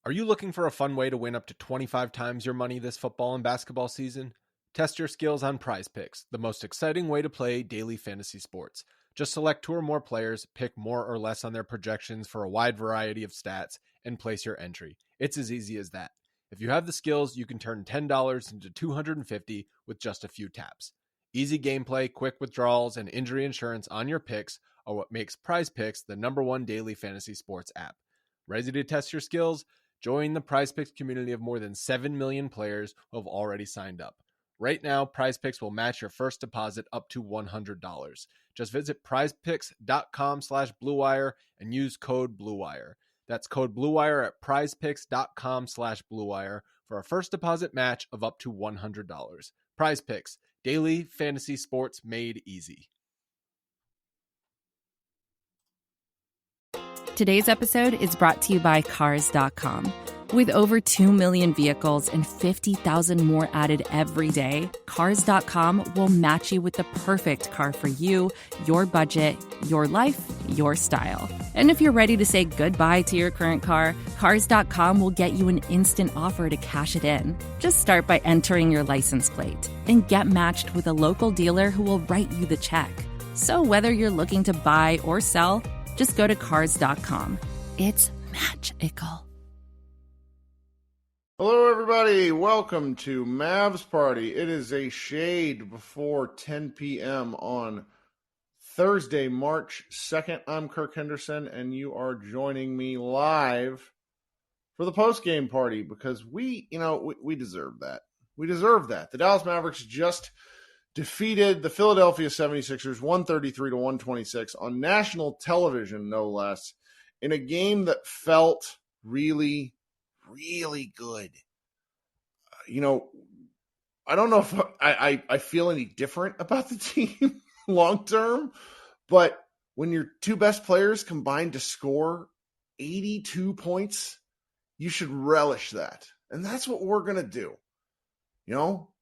Are you looking for a fun way to win up to 25 times your money this football and basketball season? Test your skills on Prize Picks, the most exciting way to play daily fantasy sports. Just select 2 or more players, pick more or less on their projections for a wide variety of stats, and place your entry. It's as easy as that. If you have the skills, you can turn $10 into $250 with just a few taps. Easy gameplay, quick withdrawals, and injury insurance on your picks are what makes Prize Picks the #1 daily fantasy sports app. Ready to test your skills? Join the Prize Picks community of more than 7 million players who have already signed up. Right now, Prize Picks will match your first deposit up to $100. Just visit prizepicks.com/bluewire and use code BLUEWIRE. That's code BLUEWIRE at prizepicks.com/bluewire for a first deposit match of up to $100. Prize Picks, daily fantasy sports made easy. Today's episode is brought to you by Cars.com. With over 2 million vehicles and 50,000 more added every day, Cars.com will match you with the perfect car for you, your budget, your life, your style. And if you're ready to say goodbye to your current car, Cars.com will get you an instant offer to cash it in. Just start by entering your license plate and get matched with a local dealer who will write you the check. So whether you're looking to buy or sell, just go to Cars.com. It's magical. Hello, everybody. Welcome to Mavs Party. It is a shade before 10 p.m. on Thursday, March 2nd. I'm Kirk Henderson, and you are joining me live for the post-game party because we deserve that. We deserve that. The Dallas Mavericks just defeated the Philadelphia 76ers 133-126 on national television, no less, in a game that felt really, really good. I don't know if I feel any different about the team long term, but when your 2 best players combined to score 82 points, you should relish that. And that's what we're going to do.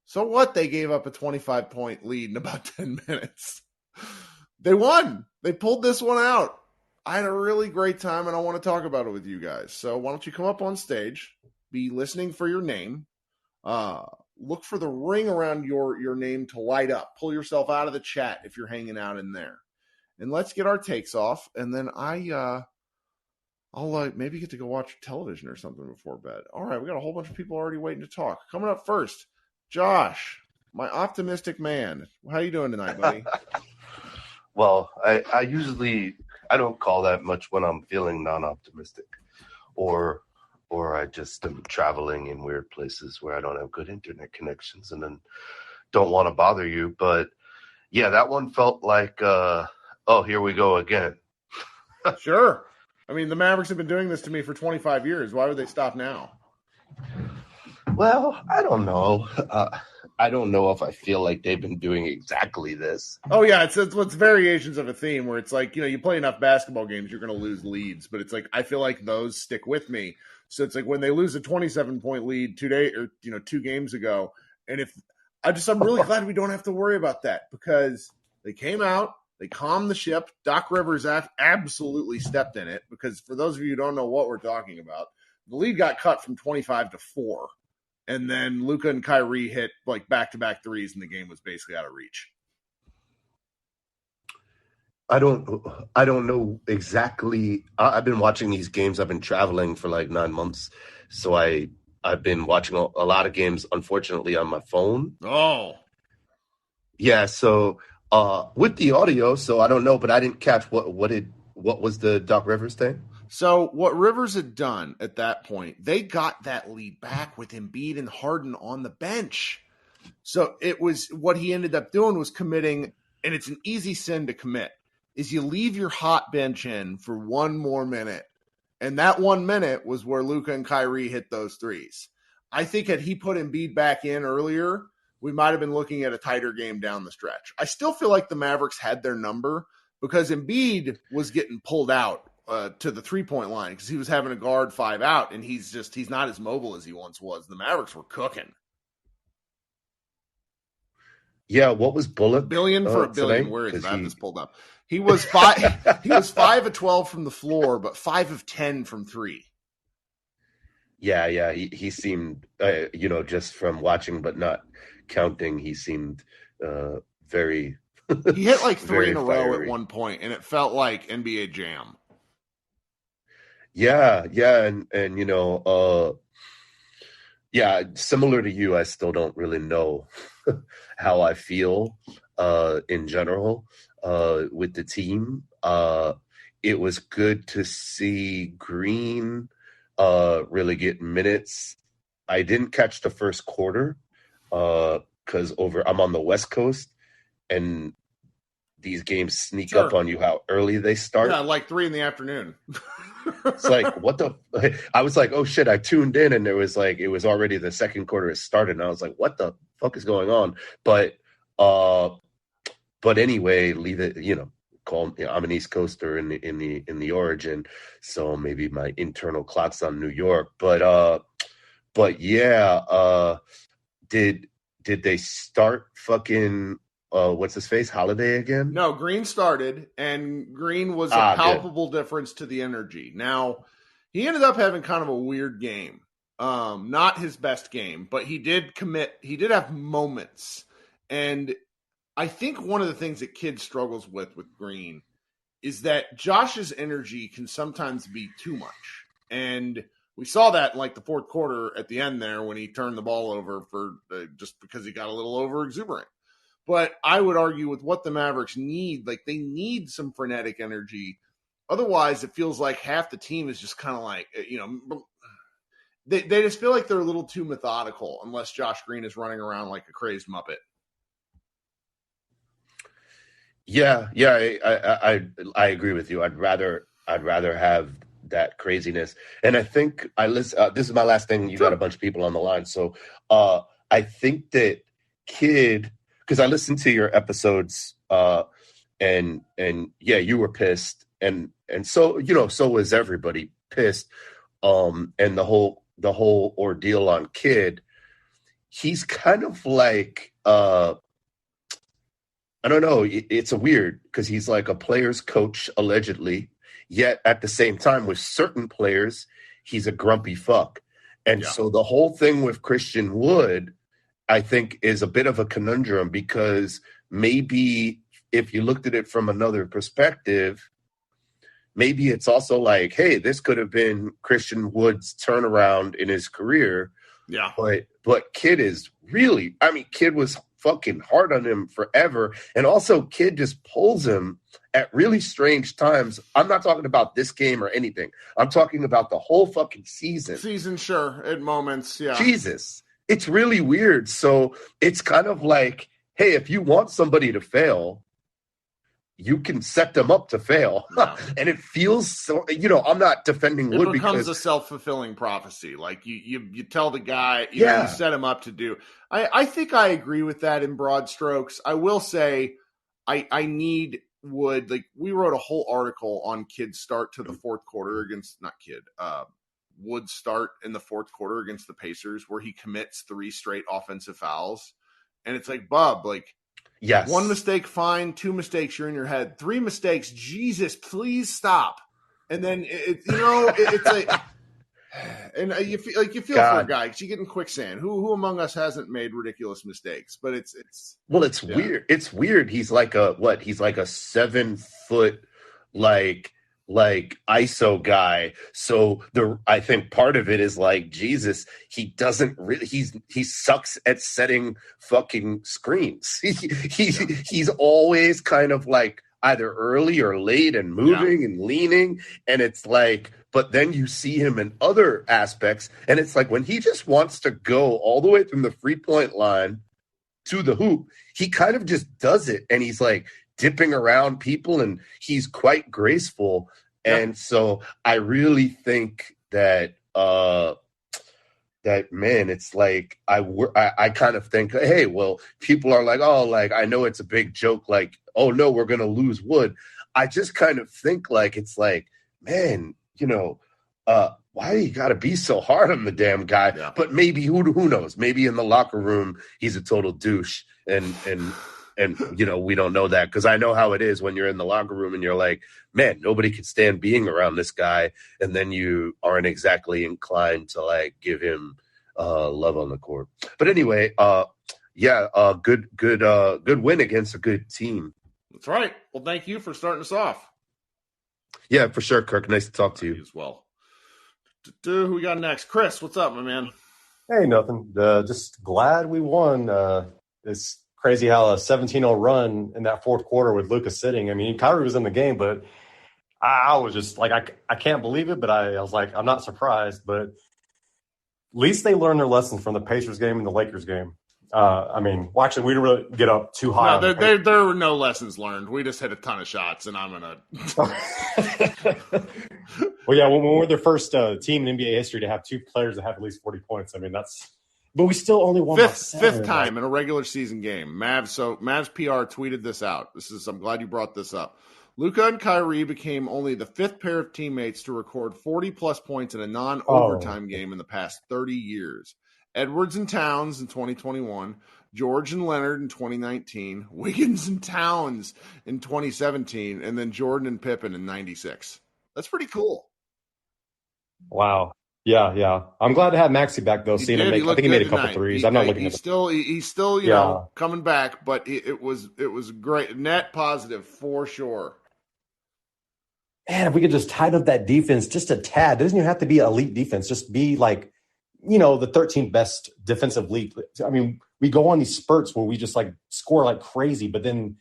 So what? They gave up a 25-point lead in about 10 minutes. They won. They pulled this one out. I had a really great time, and I want to talk about it with you guys. So why don't you come up on stage, be listening for your name, look for the ring around your name to light up. Pull yourself out of the chat if you're hanging out in there. And let's get our takes off, and then I'll maybe get to go watch television or something before bed. All right, we got a whole bunch of people already waiting to talk. Coming up first, Josh, my optimistic man. How you doing tonight, buddy? Well, I don't call that much when I'm feeling non-optimistic, or I just am traveling in weird places where I don't have good internet connections and then don't want to bother you. But yeah, that one felt like, here we go again. Sure. I mean, the Mavericks have been doing this to me for 25 years. Why would they stop now? Well, I don't know. I don't know if I feel like they've been doing exactly this. Oh, yeah. It's variations of a theme where it's like, you play enough basketball games, you're going to lose leads. But it's like, I feel like those stick with me. So it's like when they lose a 27-point lead 2 games ago. And I'm really glad we don't have to worry about that because they came out, they calmed the ship. Doc Rivers absolutely stepped in it because for those of you who don't know what we're talking about, the lead got cut from 25 to 4. And then Luka and Kyrie hit like back-to-back threes, and the game was basically out of reach. I don't know exactly. I've been watching these games. I've been traveling for like 9 months, so I've been watching a lot of games, unfortunately, on my phone. Oh, yeah. So with the audio, so I don't know, but I didn't catch what was the Doc Rivers thing. So what Rivers had done at that point, they got that lead back with Embiid and Harden on the bench. So it was what he ended up doing was committing, and it's an easy sin to commit, is you leave your hot bench in for 1 more minute. And that 1 minute was where Luka and Kyrie hit those threes. I think had he put Embiid back in earlier, we might have been looking at a tighter game down the stretch. I still feel like the Mavericks had their number because Embiid was getting pulled out to the 3-point line because he was having a guard 5 out, and he's not as mobile as he once was. The Mavericks were cooking. Yeah, what was Bullock? Billion for a billion. Where is that? This pulled up. He was 5 of 12 from the floor, but 5 of 10 from 3. Yeah. He seemed, just from watching but not counting, he seemed very, He hit like 3 very in a row at fiery. one point, and it felt like NBA Jam. Yeah, and yeah, similar to you, I still don't really know how I feel in general with the team. It was good to see Green really get minutes. I didn't catch the first quarter because I'm on the West Coast, and these games sneak up Sure. on you how early they start. Yeah, like 3 in the afternoon. It's like, what the? I was like, oh shit! I tuned in, and it was already the second quarter has started, and I was like, what the fuck is going on? But anyway, leave it. I'm an East Coaster in the origin, so maybe my internal clock's on New York. But yeah, did they start fucking what's his face Holiday again? No, Green started, and Green was a palpable difference to the energy. Now, he ended up having kind of a weird game. Not his best game, but he did commit. He did have moments. And I think one of the things that Kidd struggles with Green is that Josh's energy can sometimes be too much. And we saw that in like the fourth quarter at the end there when he turned the ball over for just because he got a little over exuberant. But I would argue with what the Mavericks need, like they need some frenetic energy. Otherwise, it feels like half the team is just kind of like, they just feel like they're a little too methodical unless Josh Green is running around like a crazed Muppet. Yeah, I agree with you. I'd rather have that craziness. And I think this is my last thing. You got a bunch of people on the line, so I think that Kidd. Because I listened to your episodes, and yeah, you were pissed, and so so was everybody pissed, and the whole ordeal on Kidd. He's kind of like I don't know. It's a weird because he's like a player's coach allegedly, yet at the same time with certain players, he's a grumpy fuck, and so the whole thing with Christian Wood, I think, is a bit of a conundrum because maybe if you looked at it from another perspective, maybe it's also like, hey, this could have been Christian Wood's turnaround in his career. Yeah. But Kidd is really, Kidd was fucking hard on him forever. And also Kidd just pulls him at really strange times. I'm not talking about this game or anything. I'm talking about the whole fucking season. Sure. At moments. Yeah. Jesus. It's really weird. So it's kind of like, hey, if you want somebody to fail, you can set them up to fail. Yeah. And it feels so, I'm not defending Wood because... It becomes a self-fulfilling prophecy. Like you tell the guy, you set him up to do. I think I agree with that in broad strokes. I will say I need Wood. Like we wrote a whole article on Kidd's start to the fourth quarter against, not Kidd, Wood's start in the fourth quarter against the Pacers where he commits 3 straight offensive fouls. And it's like, Bub, like, yes, 1 mistake, fine. 2 mistakes, you're in your head. 3 mistakes, Jesus, please stop. And then it's like, and you feel for a guy because you get in quicksand. Who among us hasn't made ridiculous mistakes? But it's weird. It's weird. He's like a 7 foot like ISO guy. So I think part of it is like, Jesus, he doesn't really, he sucks at setting fucking screens. He's always kind of like either early or late and moving and leaning. And it's like, but then you see him in other aspects. And it's like when he just wants to go all the way from the 3-point line to the hoop, he kind of just does it. And he's like dipping around people and he's quite graceful. And so I really think that man, it's like I kind of think, hey, well, people are like, oh, like I know it's a big joke, like, oh no, we're gonna lose Wood. I just kind of think like it's like, man, why do you got to be so hard on the damn guy? Yeah. But maybe who knows? Maybe in the locker room he's a total douche, and And, we don't know that because I know how it is when you're in the locker room and you're like, man, nobody can stand being around this guy. And then you aren't exactly inclined to like give him love on the court. But anyway, good win against a good team. That's right. Well, thank you for starting us off. Yeah, for sure, Kirk. Nice to talk to you as well. Who we got next? Chris, what's up, my man? Hey, nothing. Just glad we won. It's crazy how a 17-0 run in that fourth quarter with Luka sitting. I mean, Kyrie was in the game, but I was just like, I can't believe it, but I was like, I'm not surprised. But at least they learned their lessons from the Pacers game and the Lakers game. Actually, we didn't really get up too high. No, there were no lessons learned. We just hit a ton of shots, and I'm going to – Well, yeah, when we're the first team in NBA history to have two players that have at least 40 points, I mean, but we still only won fifth time in a regular season game. Mavs PR tweeted this out. I'm glad you brought this up. Luka and Kyrie became only the fifth pair of teammates to record 40-plus points in a non-overtime game in the past 30 years. Edwards and Towns in 2021, George and Leonard in 2019, Wiggins and Towns in 2017, and then Jordan and Pippen in 96. That's pretty cool. Wow. Yeah. I'm glad to have Maxey back though. I think he made a couple threes. I'm not looking at he's still coming back, but it was great. Net positive for sure. Man, if we could just tighten up that defense just a tad. It doesn't even have to be elite defense. Just be like, the 13th best defensive league. I mean, we go on these spurts where we just like score like crazy, but then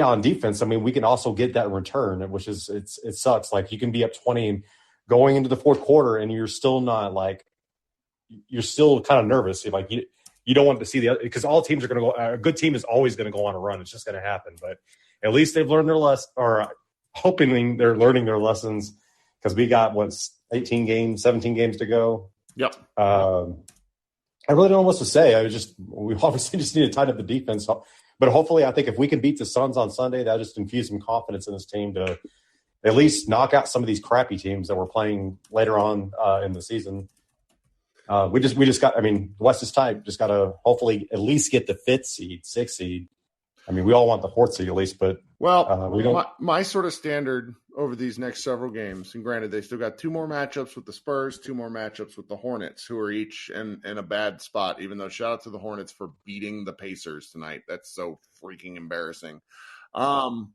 on defense, I mean, we can also get that in return, which is it sucks. Like you can be up 20 and going into the fourth quarter and you're still not like, you're still kind of nervous. Like you don't want to see because all teams are going to go, a good team is always going to go on a run. It's just going to happen. But at least they've learned their lesson, or hoping they're learning their lessons, because we got 17 games to go. Yep. I really don't know what to say. We obviously just need to tighten up the defense. But hopefully, I think if we can beat the Suns on Sunday, that'll just infuse some confidence in this team to at least knock out some of these crappy teams that we're playing later on in the season. We just got. I mean, the West is tight. Just got to hopefully at least get the 5th seed, 6th seed. I mean, we all want the 4th seed at least, but we don't. My sort of standard over these next several games, and granted, they still got 2 more matchups with the Spurs, 2 more matchups with the Hornets, who are each in a bad spot. Even though, shout out to the Hornets for beating the Pacers tonight. That's so freaking embarrassing. The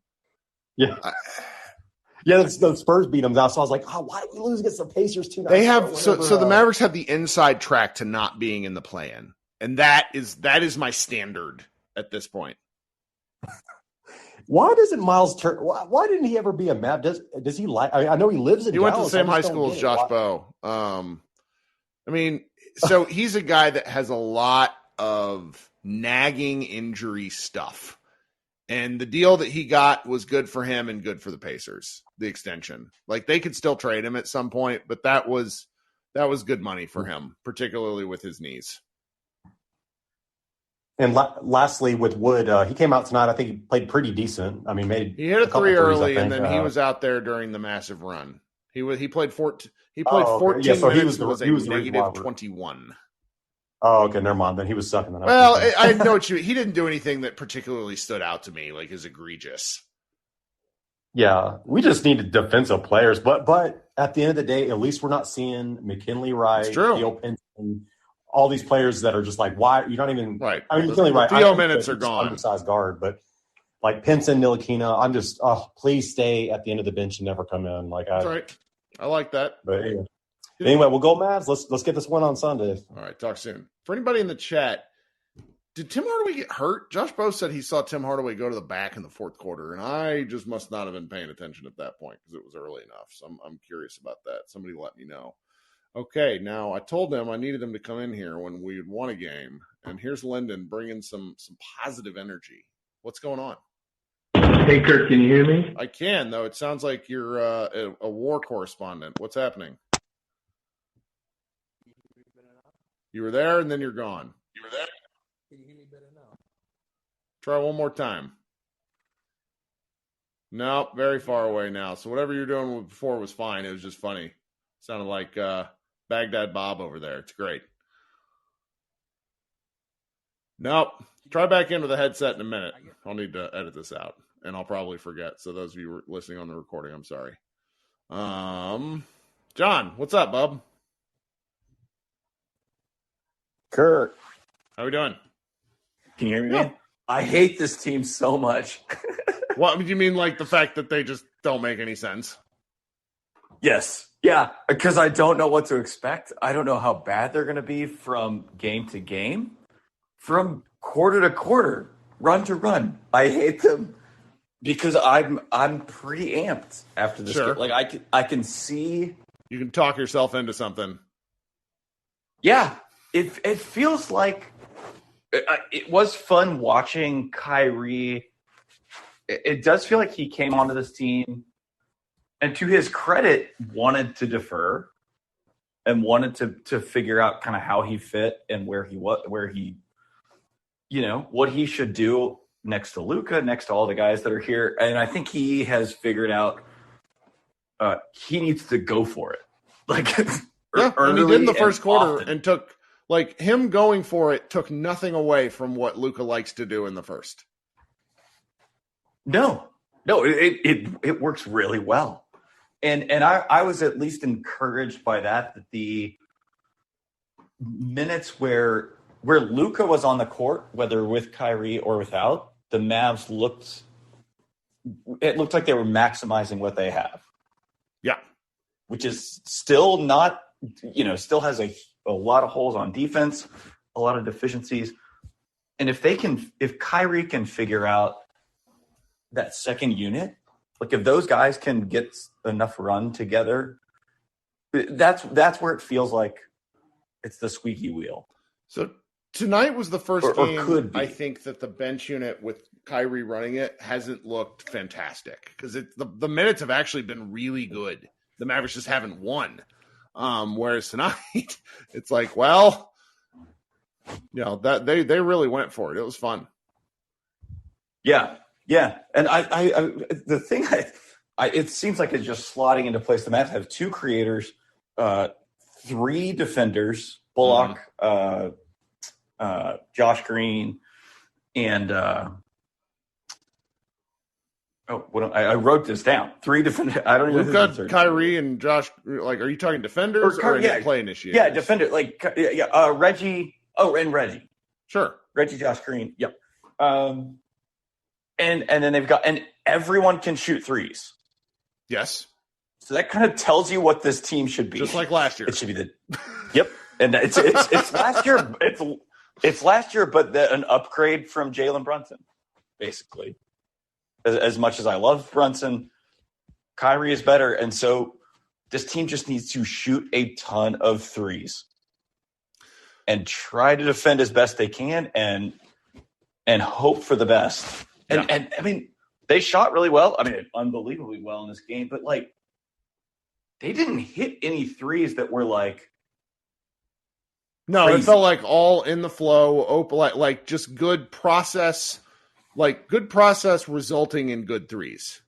Spurs beat them. So I was like, why did we lose against the Pacers tonight? They have so the Mavericks have the inside track to not being in the play-in, and that is my standard at this point. Why doesn't Miles turn? Why didn't he ever be a Mav? Does he like? I know he lives in. He went to the same high school as Josh Bowe. I mean, so he's a guy that has a lot of nagging injury stuff, and the deal that he got was good for him and good for the Pacers. The extension, like they could still trade him at some point, but that was good money for him, particularly with his knees. And lastly, with Wood, he came out tonight. I think he played pretty decent. I mean, he hit a 3 early, and then he was out there during the massive run. He played 14. He played 14 minutes. He was negative 21. Oh, okay, never mind. Then he was sucking. Well, I know what he didn't do anything that particularly stood out to me, like as egregious. Yeah, we just needed defensive players, but at the end of the day, at least we're not seeing McKinley Wright, Theo Pinson, all these players that are just like, why you're not even right. I mean, McKinley Wright. Theo minutes are gone. Undersized guard, but like Pinson, Ntilikina, I'm just please stay at the end of the bench and never come in. That's right. I like that. But anyway, we'll go Mavs. Let's get this one on Sunday. All right, talk soon. For anybody in the chat, did Tim Hardaway get hurt? Josh Bowe said he saw Tim Hardaway go to the back in the fourth quarter, and I just must not have been paying attention at that point because it was early enough. So I'm curious about that. Somebody let me know. Okay, now I told them I needed them to come in here when we had won a game, and here's Lyndon bringing some positive energy. What's going on? Hey, Kirk, can you hear me? I can, though. It sounds like you're a war correspondent. What's happening? You were there, and then you're gone. You were there? Can you hear me better now? Try one more time. Nope, very far away now. So whatever you were doing before was fine. It was just funny. Sounded like Baghdad Bob over there. It's great. Nope, Try back into the headset in a minute. I'll need to edit this out, and I'll probably forget. So those of you who are listening on the recording, I'm sorry. John, what's up, bub? Kurt, How we doing? can you hear me, man? I hate this team so much. What do you mean, like the fact that they just don't make any sense? Yes. Yeah, because I don't know what to expect. I don't know how bad they're going to be from game to game, from quarter to quarter, run to run. I hate them because I'm pretty amped after this Sure. game. Like I can see. You can talk yourself into something. Yeah, it feels like it was fun watching Kyrie. It does feel like he came onto this team, and to his credit, wanted to defer and wanted to figure out kind of how he fit and where he what he should do next to Luka, next to all the guys that are here. And I think he has figured out he needs to go for it. Like, And he did in the first quarter often. and took, like, him going for it took nothing away from what Luka likes to do in the first. No, it works really well. And I was at least encouraged by that the minutes where Luka was on the court, whether with Kyrie or without, the Mavs looked like they were maximizing what they have. Yeah. Which is still not, still has a lot of holes on defense, a lot of deficiencies. And if Kyrie can figure out that second unit, like if those guys can get enough run together, that's where it feels like it's the squeaky wheel. So tonight was the first Or game could be. I think that the bench unit with Kyrie running it hasn't looked fantastic because the minutes have actually been really good. The Mavericks just haven't won. Whereas tonight, it's like, well, that they really went for it. It was fun. Yeah. And I the thing it seems like it's just slotting into place. The Mavs have two creators, 3 defenders, Bullock, Josh Green, and I wrote this down. 3 defenders. I don't even know. Luka, Kyrie, and Josh. Like, are you talking defenders or play initiators? Yeah, defender. Like, Reggie. Oh, and Reggie. Sure. Reggie, Josh Green. Yep. And then they've got, and everyone can shoot threes. Yes. So that kind of tells you what this team should be. Just like last year. It should be yep. And it's last year. It's last year, but an upgrade from Jalen Brunson, basically. As much as I love Brunson, Kyrie is better. And so this team just needs to shoot a ton of threes and try to defend as best they can and hope for the best. And I mean, they shot really well. I mean, unbelievably well in this game, but like they didn't hit any threes that were like no, crazy. It felt like all in the flow, open, like just good process resulting in good threes.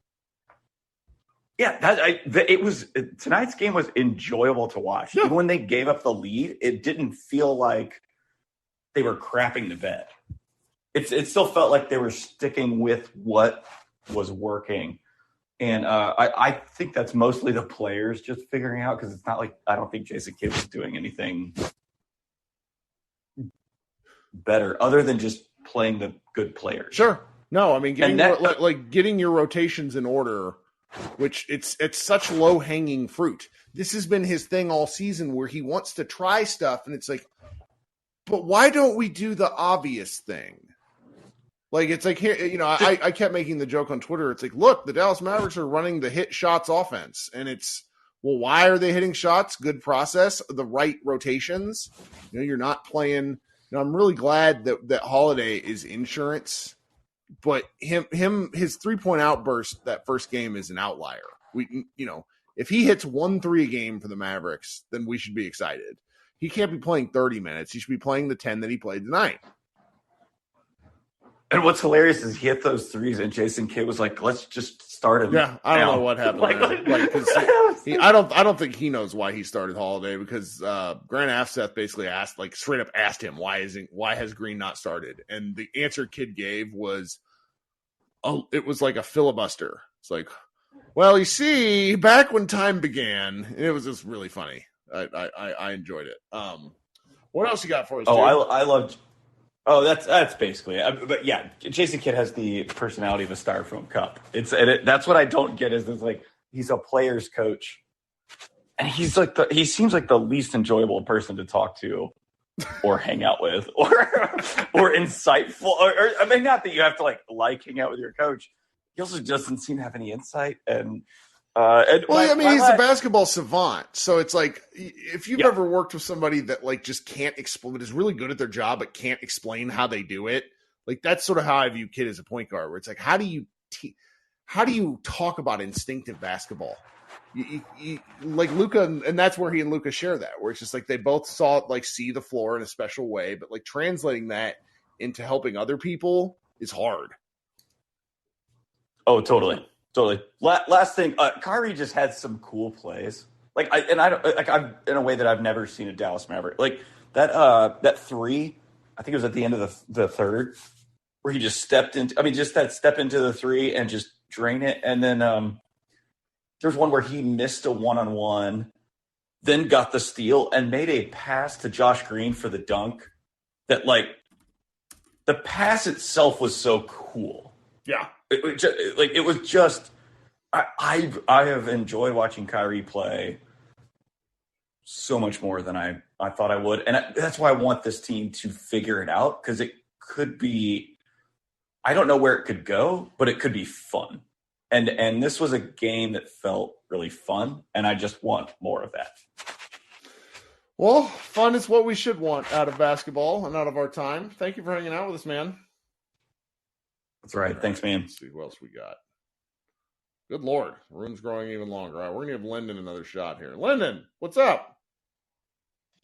Yeah, it was tonight's game was enjoyable to watch. Yeah. Even when they gave up the lead, it didn't feel like they were crapping the bed. It still felt like they were sticking with what was working. And I think that's mostly the players just figuring out, because it's not like I don't think Jason Kidd was doing anything better other than just playing the good players. Sure. No, I mean, getting your rotations in order, which it's such low-hanging fruit. This has been his thing all season where he wants to try stuff, and it's like, but why don't we do the obvious thing? Like, it's like, here, I kept making the joke on Twitter. It's like, look, the Dallas Mavericks are running the hit shots offense. And it's, well, why are they hitting shots? Good process, the right rotations. You're not playing. I'm really glad that Holiday is insurance, but his 3-point outburst that first game is an outlier. If he hits 1 3 a game for the Mavericks, then we should be excited. He can't be playing 30 minutes. He should be playing the 10 that he played tonight. And what's hilarious is he hit those threes, and Jason Kidd was like, let's just started. Yeah, I don't now. know what happened Like, there. Like, 'cause I don't think he knows why he started Holiday, because Grant Afseth basically asked, like, straight up asked him, why has Green not started? And the answer Kid gave was, oh, it was like a filibuster. It's like, well, you see, back when time began, and it was just really funny. I enjoyed it. What else you got for us? Oh, dude? I loved. Oh, that's basically it. But yeah, Jason Kidd has the personality of a styrofoam cup. That's what I don't get is like he's a player's coach, and he seems like the least enjoyable person to talk to, or hang out with, or insightful. Or I mean, not that you have to like hang out with your coach. He also doesn't seem to have any insight and. He's a basketball savant, so it's like if you've Yeah. ever worked with somebody that like just can't explain, but is really good at their job but can't explain how they do it, like that's sort of how I view Kidd as a point guard. Where it's like, how do you talk about instinctive basketball? You like Luka, and that's where he and Luka share that, where it's just like they both see the floor in a special way, but like translating that into helping other people is hard. Oh, totally. Last thing, Kyrie just had some cool plays. I'm in a way that I've never seen a Dallas Maverick. Like that three, I think it was at the end of the third, where he just stepped into. I mean, just that step into the three and just drain it. And then there's one where he missed a 1-on-1, then got the steal and made a pass to Josh Green for the dunk. That like the pass itself was so cool. Yeah. It was just I have enjoyed watching Kyrie play so much more than I thought I would, and that's why I want this team to figure it out, because it could be, I don't know where it could go, but it could be fun, and this was a game that felt really fun, and I just want more of that. Well, fun is what we should want out of basketball and out of our time. Thank you for hanging out with us, man. That's right. Thanks, man. Let's see who else we got. Good Lord. The room's growing even longer. All right, we're going to give Lyndon another shot here. Lyndon, what's up?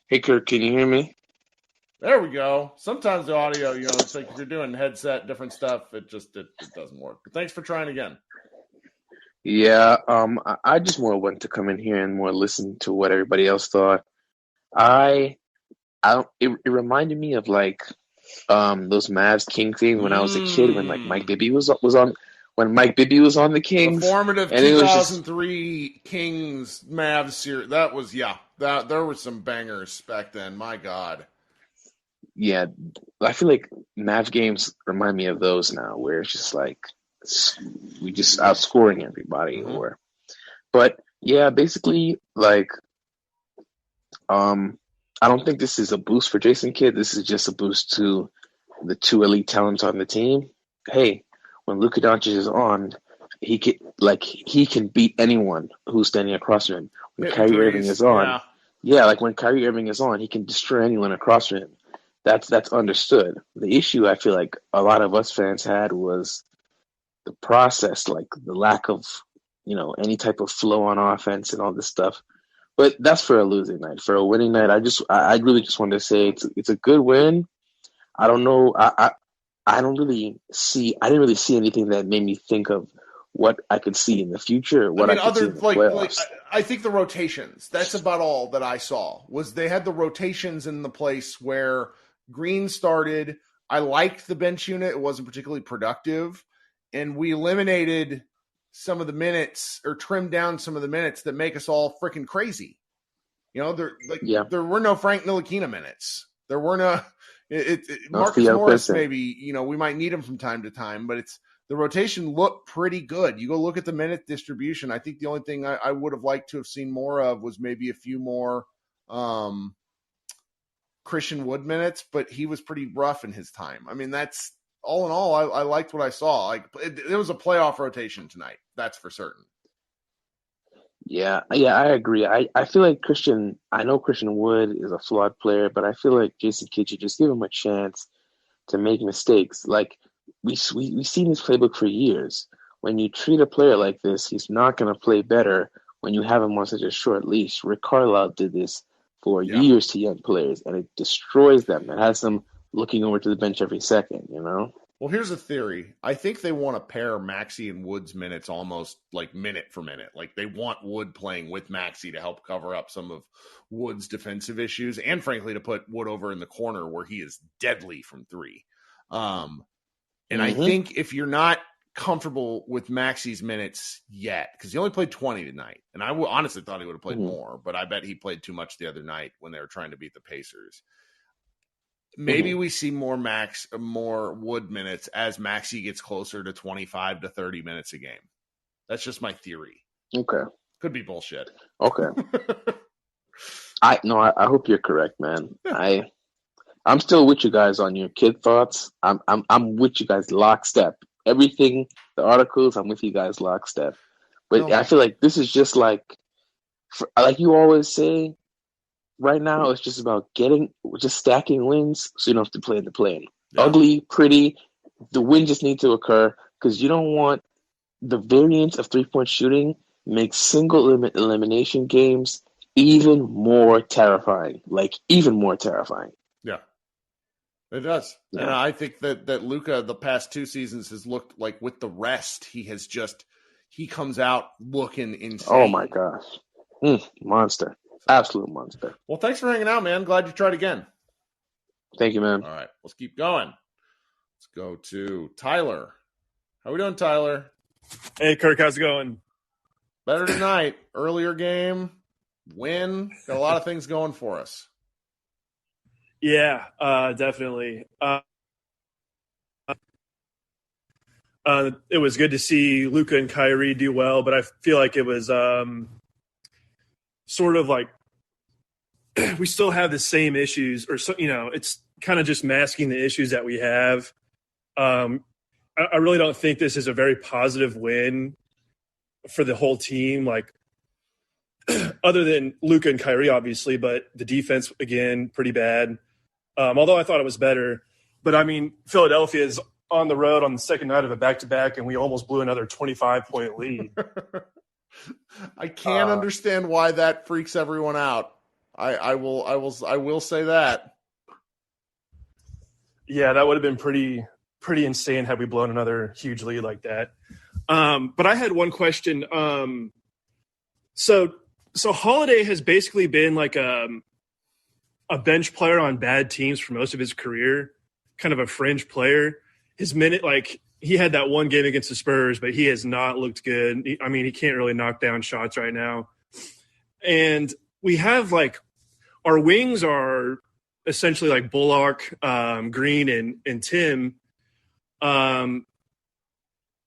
Hey, Kirk, can you hear me? There we go. Sometimes the audio, it's like if you're doing headset, different stuff, it doesn't work. But thanks for trying again. Yeah, I just more wanted to come in here and more listen to what everybody else thought. It reminded me of like those Mavs King things when I was a kid, when like Mike Bibby was on when Mike Bibby was on the Kings. The formative and 2003 Kings Mavs series. That was there were some bangers back then. My God. Yeah, I feel like Mavs games remind me of those now, where it's just like we just outscoring everybody, but yeah, basically like I don't think this is a boost for Jason Kidd. This is just a boost to the two elite talents on the team. Hey, when Luka Doncic is on, he can beat anyone who's standing across from him. When Kyrie Irving is on, like when Kyrie Irving is on, he can destroy anyone across from him. That's understood. The issue I feel like a lot of us fans had was the process, like the lack of, any type of flow on offense and all this stuff. But that's for a losing night. For a winning night, I really just wanted to say it's a good win. I don't know. I didn't really see anything that made me think of what I could see in the future. I think the rotations. That's about all that I saw. Was they had the rotations in the place where Green started. I liked the bench unit. It wasn't particularly productive, and we eliminated some of the minutes or trimmed down some of the minutes that make us all freaking crazy. There were no Frank Ntilikina minutes. There were no Marcus Morris. Maybe, we might need him from time to time, but the rotation looked pretty good. You go look at the minute distribution. I think the only thing I would have liked to have seen more of was maybe a few more Christian Wood minutes, but he was pretty rough in his time. I mean, that's all in all, I liked what I saw. Like it was a playoff rotation tonight. That's for certain. Yeah, I agree. I feel like I know Christian Wood is a flawed player, but I feel like Jason Kidd should just give him a chance to make mistakes. Like we've seen his playbook for years. When you treat a player like this, he's not going to play better when you have him on such a short leash. Rick Carlisle did this for years to young players, and it destroys them. It has them looking over to the bench every second, Well, here's a theory. I think they want to pair Maxey and Wood's minutes almost like minute for minute. Like they want Wood playing with Maxey to help cover up some of Wood's defensive issues and, frankly, to put Wood over in the corner where he is deadly from three. I think if you're not comfortable with Maxey's minutes yet, because he only played 20 tonight, and I honestly thought he would have played more, but I bet he played too much the other night when they were trying to beat the Pacers. Maybe we see more Wood minutes as Maxey gets closer to 25 to 30 minutes a game. That's just my theory. Okay. Could be bullshit. Okay. I hope you're correct, man. I'm still with you guys on your kid thoughts. I'm with you guys lockstep. Everything, the articles, I'm with you guys lockstep. But I feel like this is just like you always say, right now it's just about stacking wins so you don't have to play in the play-in. Yeah. Ugly, pretty, the win just need to occur because you don't want the variance of three-point shooting make single elimination games even more terrifying. Like, even more terrifying. Yeah. It does. Yeah. And I think that Luka the past 2 seasons has looked like with the rest, he comes out looking insane. Oh my gosh. Monster. Absolute monster. Well, thanks for hanging out, man. Glad you tried again. Thank you, man. All right. Let's keep going. Let's go to Tyler. How we doing, Tyler? Hey, Kirk. How's it going? Better tonight. Earlier game. Win. Got a lot of things going for us. Yeah, definitely. It was good to see Luka and Kyrie do well, but I feel like it was sort of like we still have the same issues, or so, it's kind of just masking the issues that we have. I really don't think this is a very positive win for the whole team, like other than Luka and Kyrie, obviously, but the defense, again, pretty bad. Although I thought it was better. But, I mean, Philadelphia is on the road on the second night of a back-to-back, and we almost blew another 25-point lead. I can't understand why that freaks everyone out. I will say that. Yeah, that would have been pretty insane had we blown another huge lead like that. But I had one question. So Holiday has basically been like a bench player on bad teams for most of his career, kind of a fringe player. His minute, like he had that one game against the Spurs, but he has not looked good. I mean, he can't really knock down shots right now. And we have like our wings are essentially like Bullock, Green, and Tim. And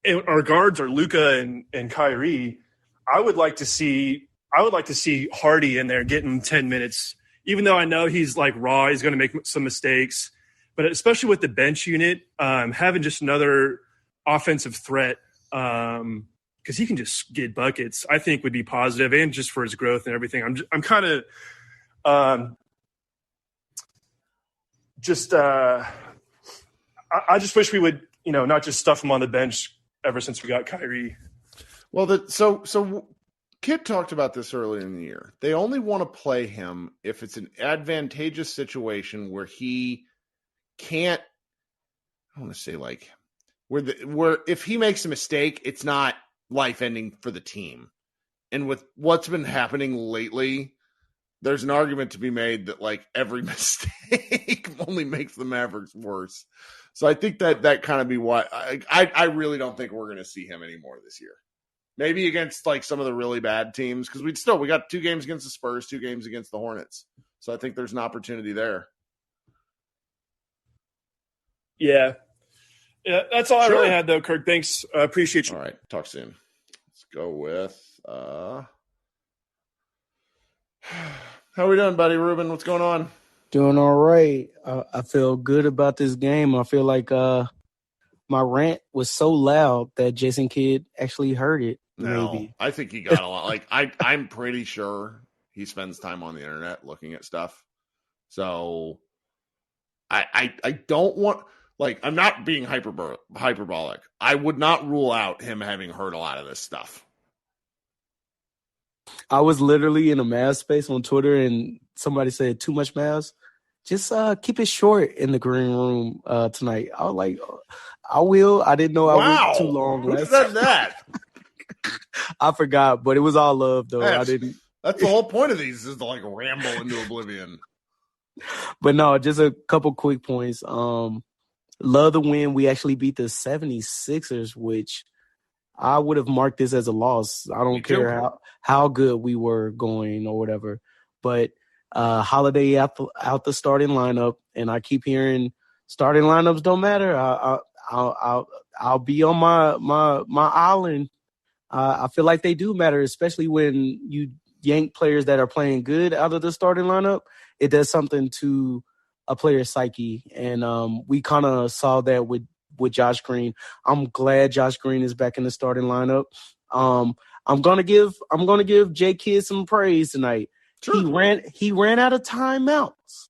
our guards are Luka and Kyrie. I would like to see Hardy in there getting 10 minutes, even though I know he's like raw, he's going to make some mistakes. But especially with the bench unit, having just another offensive threat, because he can just get buckets, I think would be positive, and just for his growth and everything. I'm kind of I just wish we would, not just stuff him on the bench ever since we got Kyrie. Well, so Kid talked about this earlier in the year. They only want to play him if it's an advantageous situation where he can't, I want to say like where if he makes a mistake, it's not life ending for the team. And with what's been happening lately, there's an argument to be made that like every mistake only makes the Mavericks worse. So I think that kind of be why I really don't think we're going to see him anymore this year. Maybe against like some of the really bad teams, because we got 2 games against the Spurs, 2 games against the Hornets. So I think there's an opportunity there. Yeah, that's all I really had, though, Kirk. Thanks. I appreciate you. All right. Talk soon. Let's go with how we doing, buddy? Ruben, what's going on? Doing all right. I feel good about this game. I feel like my rant was so loud that Jason Kidd actually heard it. No, maybe. I think he got a lot. Like I'm pretty sure he spends time on the internet looking at stuff. So I don't want, like, I'm not being hyperbolic. I would not rule out him having heard a lot of this stuff. I was literally in a Mavs space on Twitter, and somebody said, too much Mavs. Just keep it short in the green room tonight. I was like, I will. I didn't know I went too Wow. long. Who said that? I forgot, but it was all love, though. I That's, didn't. that's the whole point of these is to like ramble into oblivion. But no, just a couple quick points. Love the win. We actually beat the 76ers, which I would have marked this as a loss. I don't care how good we were going or whatever. But Holiday out the starting lineup, and I keep hearing starting lineups don't matter. I'll be on my island. I feel like they do matter, especially when you yank players that are playing good out of the starting lineup. It does something to a player's psyche, and we kind of saw that with Josh Green. I'm glad Josh Green is back in the starting lineup. I'm gonna give J Kidd some praise tonight. Sure. He ran out of timeouts.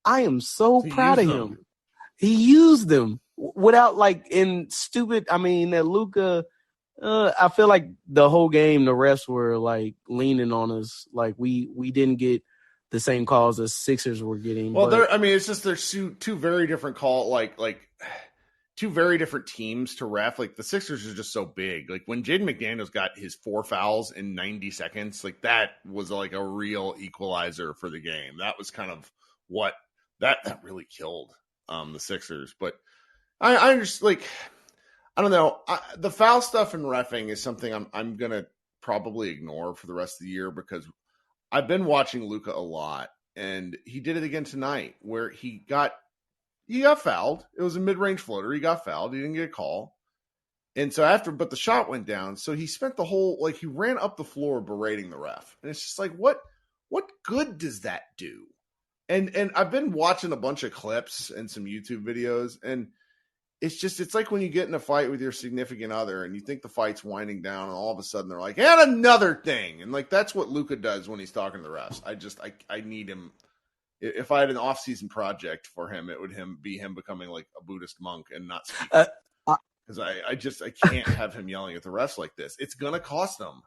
I am so proud of him. He used them without that Luka. I feel like the whole game the refs were like leaning on us, like we didn't get the same calls as Sixers were getting. Well, it's just there's two very different two very different teams to ref. Like the Sixers are just so big. Like when Jaden McDaniels got his 4 fouls in 90 seconds, like that was like a real equalizer for the game. That was kind of what that really killed the Sixers. But I just like, I don't know. The foul stuff and reffing is something I'm gonna probably ignore for the rest of the year because I've been watching Luka a lot, and he did it again tonight where he got fouled. It was a mid-range floater. He got fouled. He didn't get a call. And so but the shot went down. So he spent the whole, he ran up the floor berating the ref. And it's just like, what good does that do? And I've been watching a bunch of clips and some YouTube videos, and it's like when you get in a fight with your significant other and you think the fight's winding down, and all of a sudden they're like, and another thing. And that's what Luka does when he's talking to the refs. I need him. If I had an off-season project for him, it would be him becoming like a Buddhist monk and not speaking. Because I can't have him yelling at the refs like this. It's gonna cost them.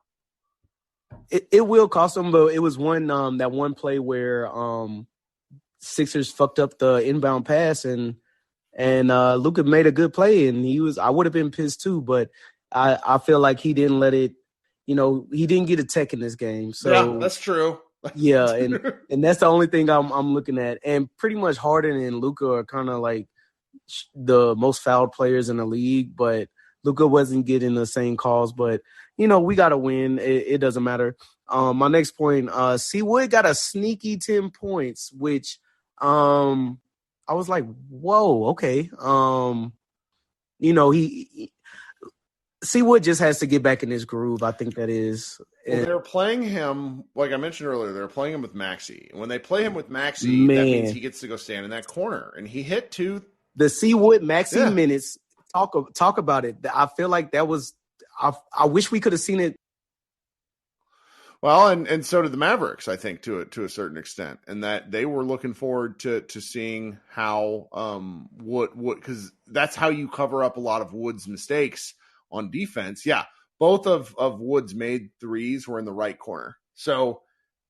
It will cost them, but it was that one play where Sixers fucked up the inbound pass and Luka made a good play, and I would have been pissed too, but I feel like he didn't let it. He didn't get a tech in this game. So yeah, that's true. Yeah, and that's the only thing I'm looking at. And pretty much Harden and Luka are kind of like the most fouled players in the league, but Luka wasn't getting the same calls. But, we got to win. It doesn't matter. My next point, C. Wood got a sneaky 10 points, which I was like, whoa, okay. C-Wood just has to get back in his groove. I think that is. Well, they're playing him, like I mentioned earlier, they're playing him with Maxey. And when they play him with Maxey, that means he gets to go stand in that corner. And he hit the C-Wood Maxey minutes. Talk about it. I feel like that was I wish we could have seen it. Well, and so did the Mavericks, I think, to a certain extent, and that they were looking forward to seeing how Wood, because that's how you cover up a lot of Wood's mistakes on defense. Yeah, both of Wood's made threes were in the right corner. So,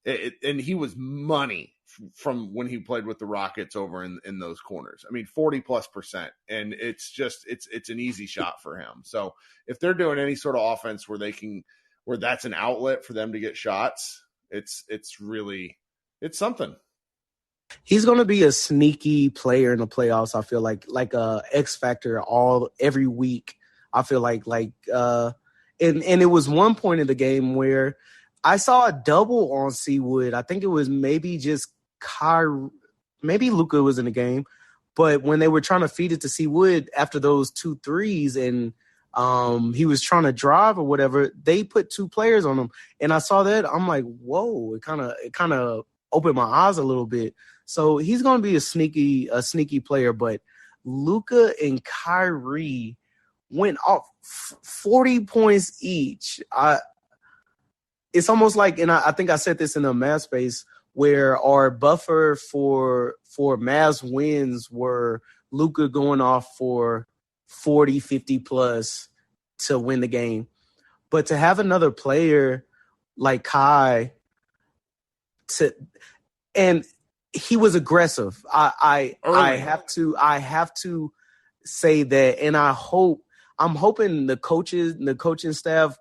and he was money from when he played with the Rockets over in those corners. I mean, 40+%, and it's an easy shot for him. So if they're doing any sort of offense where that's an outlet for them to get shots, it's something. He's going to be a sneaky player in the playoffs. I feel like a X factor every week. I feel like and it was one point in the game where I saw a double on Seawood. I think it was maybe just Kyrie, maybe Luka was in the game, but when they were trying to feed it to Seawood after those 2 threes and he was trying to drive or whatever, they put 2 players on him, and I saw that. I'm like, whoa! It kind of opened my eyes a little bit. So he's going to be a sneaky player, but Luka and Kyrie went off 40 points each. It's almost like, and I think I said this in the Mavs space, where our buffer for Mavs wins were Luka going off for 40, 50 plus to win the game. But to have another player like Kai and he was aggressive. I have to say that, and I'm hoping the coaching staff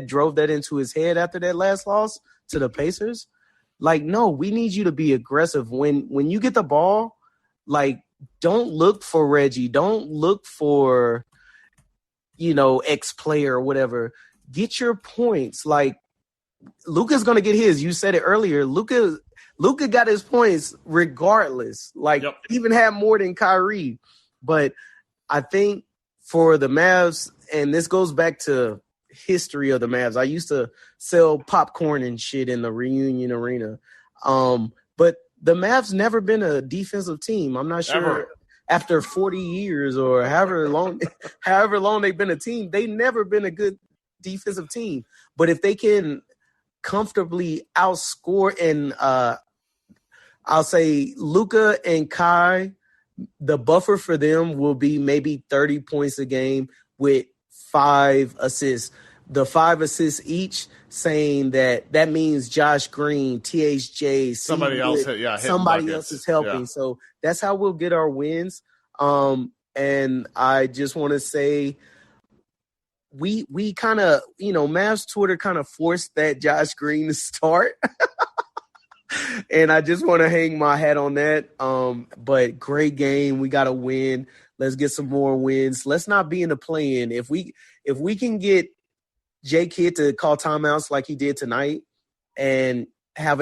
drove that into his head after that last loss to the Pacers. Like, no, we need you to be aggressive. When you get the ball, like, don't look for Reggie. Don't look for, X player or whatever. Get your points. Like, Luka's going to get his. You said it earlier. Luka got his points regardless. Like, even had more than Kyrie. But I think for the Mavs, and this goes back to history of the Mavs. I used to sell popcorn and shit in the Reunion Arena. But the Mavs never been a defensive team. I'm not sure after 40 years or however long they've been a team, they never been a good defensive team. But if they can comfortably outscore, and I'll say Luka and Kai, the buffer for them will be maybe 30 points a game with 5 assists. The 5 assists each, saying that means Josh Green, THJ, somebody else is helping. Yeah. So that's how we'll get our wins. And I just want to say we kind of, Mavs Twitter kind of forced that Josh Green to start. And I just want to hang my hat on that. But great game. We got to win. Let's get some more wins. Let's not be in the play-in. If we can get J Kidd to call timeouts like he did tonight and have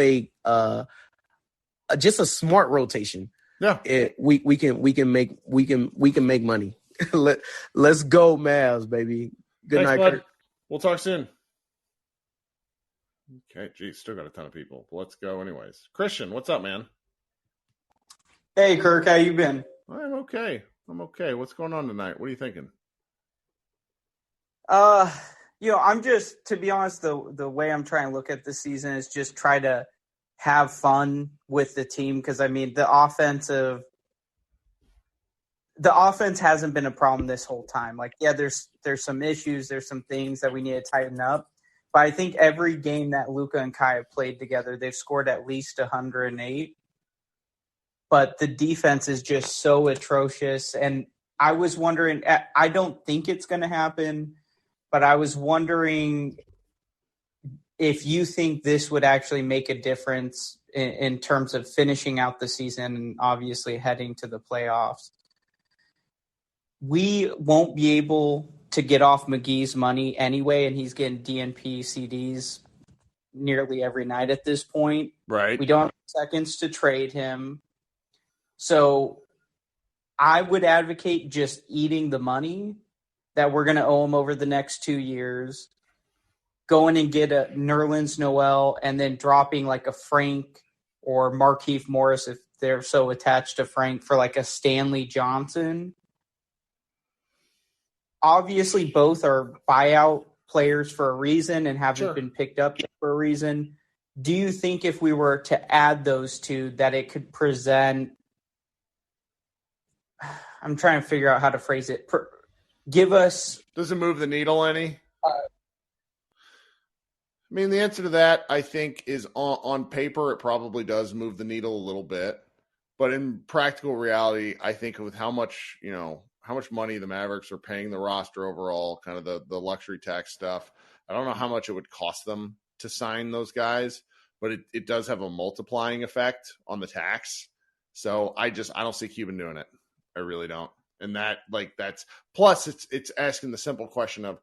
just a smart rotation. Yeah. We can make money. Let's go Mavs, baby. Good night, bud. Kurt. We'll talk soon. Okay, geez, still got a ton of people. But let's go anyways. Christian, what's up, man? Hey, Kirk, how you been? I'm okay. What's going on tonight? What are you thinking? I'm just, to be honest, the way I'm trying to look at this season is just try to have fun with the team, because, I mean, the offense hasn't been a problem this whole time. Like, yeah, there's some issues, there's some things that we need to tighten up. But I think every game that Luka and Kai have played together, they've scored at least 108. But the defense is just so atrocious. And I was wondering, I don't think it's going to happen, but I was wondering if you think this would actually make a difference in terms of finishing out the season and obviously heading to the playoffs. We won't be able to get off McGee's money anyway, and he's getting DNP CDs nearly every night at this point. Right. We don't have seconds to trade him. So I would advocate just eating the money that we're going to owe him over the next 2 years, going and get a Nerlens Noel, and then dropping like a Frank or Markieff Morris if they're so attached to Frank for like a Stanley Johnson. Obviously, both are buyout players for a reason and haven't been picked up for a reason. Do you think if we were to add those two that it could present – I'm trying to figure out how to phrase it. Give us – Does it move the needle any? I mean, the answer to that, I think, is on paper, it probably does move the needle a little bit. But in practical reality, I think with how much money the Mavericks are paying the roster overall, kind of the luxury tax stuff, I don't know how much it would cost them to sign those guys, but it does have a multiplying effect on the tax. So I don't see Cuban doing it. I really don't. And that's plus it's asking the simple question of,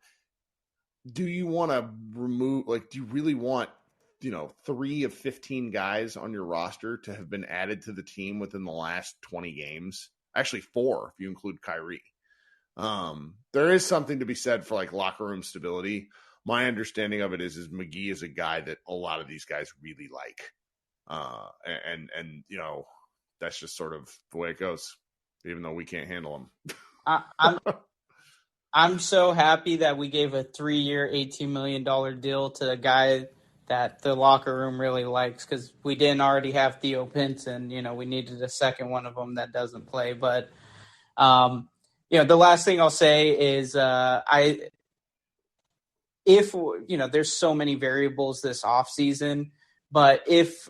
do you want to remove, do you really want, 3 of 15 guys on your roster to have been added to the team within the last 20 games? Actually 4 if you include Kyrie. There is something to be said for locker room stability. My understanding of it is McGee is a guy that a lot of these guys really like. And that's just sort of the way it goes, even though we can't handle him. I'm so happy that we gave a 3-year, $18 million deal to a guy that the locker room really likes, because we didn't already have Theo Pinson. We needed a second one of them that doesn't play. But, the last thing I'll say is there's so many variables this offseason, but if,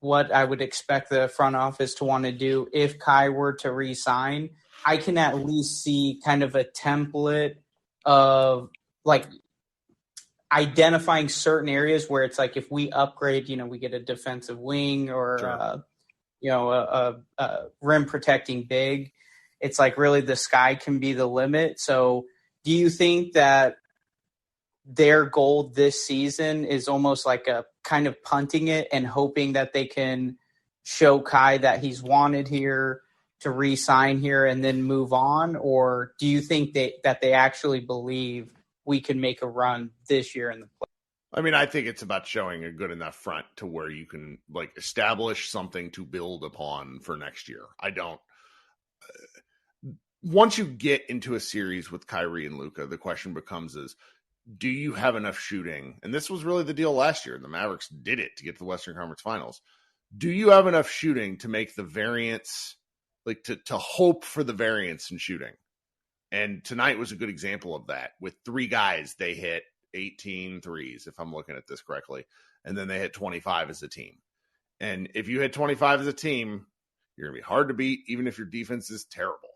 what I would expect the front office to want to do if Kai were to re-sign, I can at least see kind of a template of like identifying certain areas where it's like if we upgrade, we get a defensive wing or Sure. a rim protecting big. It's like really the sky can be the limit. So do you think that their goal this season is almost like a kind of punting it and hoping that they can show Kai that he's wanted here to re-sign here and then move on? Or do you think that they actually believe we can make a run this year in the play? I mean, I think it's about showing a good enough front to where you can like establish something to build upon for next year. I don't. Once you get into a series with Kyrie and Luka, the question becomes is, do you have enough shooting? And this was really the deal last year. The Mavericks did it to get to the Western Conference Finals. Do you have enough shooting to make the variance, like to hope for the variance in shooting? And tonight was a good example of that. With three guys, they hit 18 threes, if I'm looking at this correctly. And then they hit 25 as a team. And if you hit 25 as a team, you're going to be hard to beat, even if your defense is terrible.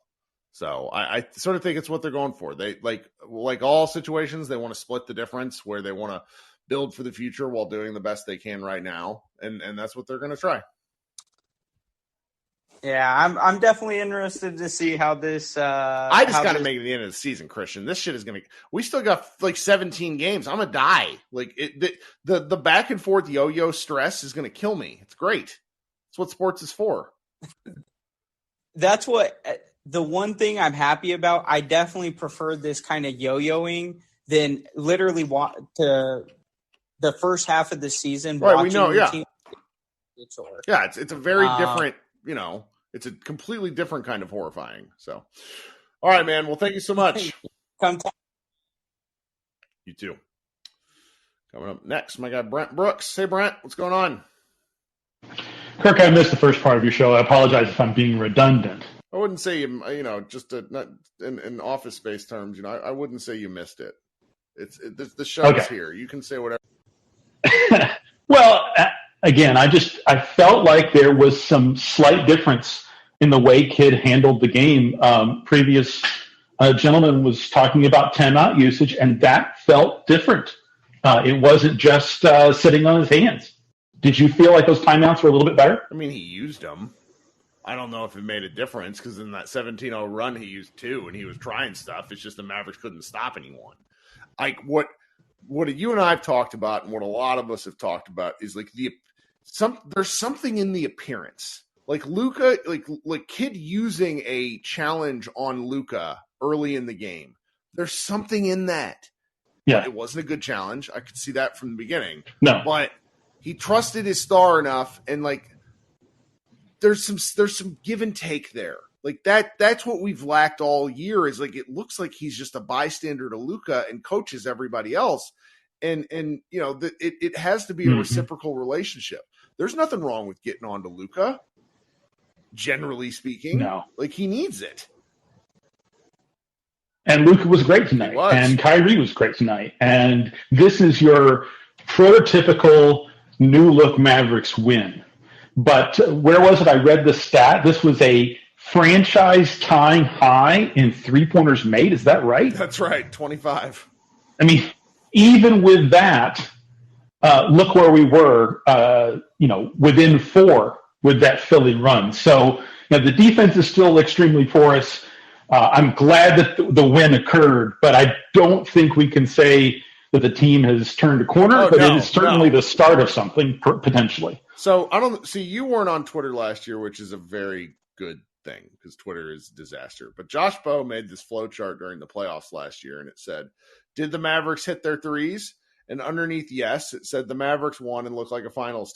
So I sort of think it's what they're going for. They like all situations, they want to split the difference where they want to build for the future while doing the best they can right now. And that's what they're going to try. Yeah, I'm definitely interested to see how this. I just got to make it to the end of the season, Christian. This shit is going to. We still got like 17 games. I'm gonna die. Like the back and forth yo-yo stress is going to kill me. It's great. It's what sports is for. That's what. The one thing I'm happy about, I definitely prefer this kind of yo-yoing than literally to the first half of the season. Right, we know, yeah. Yeah, it's a very different, it's a completely different kind of horrifying. So, all right, man. Well, thank you so much. You too. Coming up next, my guy Brent Brooks. Hey, Brent, what's going on? Kirk, I missed the first part of your show. I apologize if I'm being redundant. I wouldn't say just not in office space terms. I wouldn't say you missed it. The show's here. You can say whatever. Well, again, I felt like there was some slight difference in the way Kidd handled the game. Previous gentleman was talking about timeout usage, and that felt different. It wasn't just sitting on his hands. Did you feel like those timeouts were a little bit better? I mean, he used them. I don't know if it made a difference because in that 17-0 run, he used 2 and he was trying stuff. It's just the Mavericks couldn't stop anyone. Like what you and I have talked about and what a lot of us have talked about is like there's something in the appearance. Like Luka, like Kidd using a challenge on Luka early in the game. There's something in that. Yeah. It wasn't a good challenge. I could see that from the beginning. No. But he trusted his star enough and like there's some give and take there. Like that's what we've lacked all year is like it looks like he's just a bystander to Luka and coaches everybody else. And it has to be a reciprocal relationship. There's nothing wrong with getting on to Luka, generally speaking. No. Like he needs it. And Luka was great tonight. And Kyrie was great tonight. And this is your prototypical new look Mavericks win. But where was it? I read the stat. This was a franchise tying high in three-pointers made. Is that right? That's right, 25. I mean, even with that, look where we were, within 4 with that Philly run. So the defense is still extremely porous. I'm glad that the win occurred, but I don't think we can say that the team has turned a corner, it is certainly the start of something potentially. So you weren't on Twitter last year, which is a very good thing because Twitter is a disaster. But Josh Bowe made this flow chart during the playoffs last year, and it said, did the Mavericks hit their threes? And underneath yes, it said the Mavericks won and looked like a finals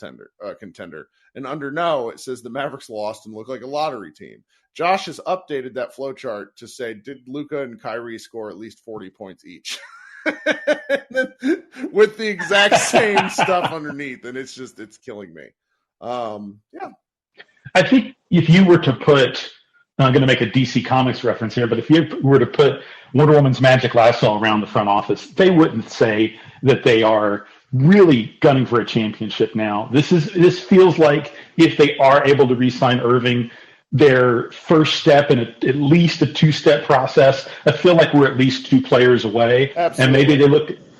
contender. And under no, it says the Mavericks lost and looked like a lottery team. Josh has updated that flow chart to say, did Luka and Kyrie score at least 40 points each? With the exact same stuff underneath, and it's killing me. Yeah. I think if you were to put, I'm going to make a DC Comics reference here, but if you were to put Wonder Woman's magic lasso around the front office, they wouldn't say that they are really gunning for a championship now. This feels like if they are able to re-sign Irving, their first step in at least a two-step process. I feel like we're at least 2 players away. Absolutely. And maybe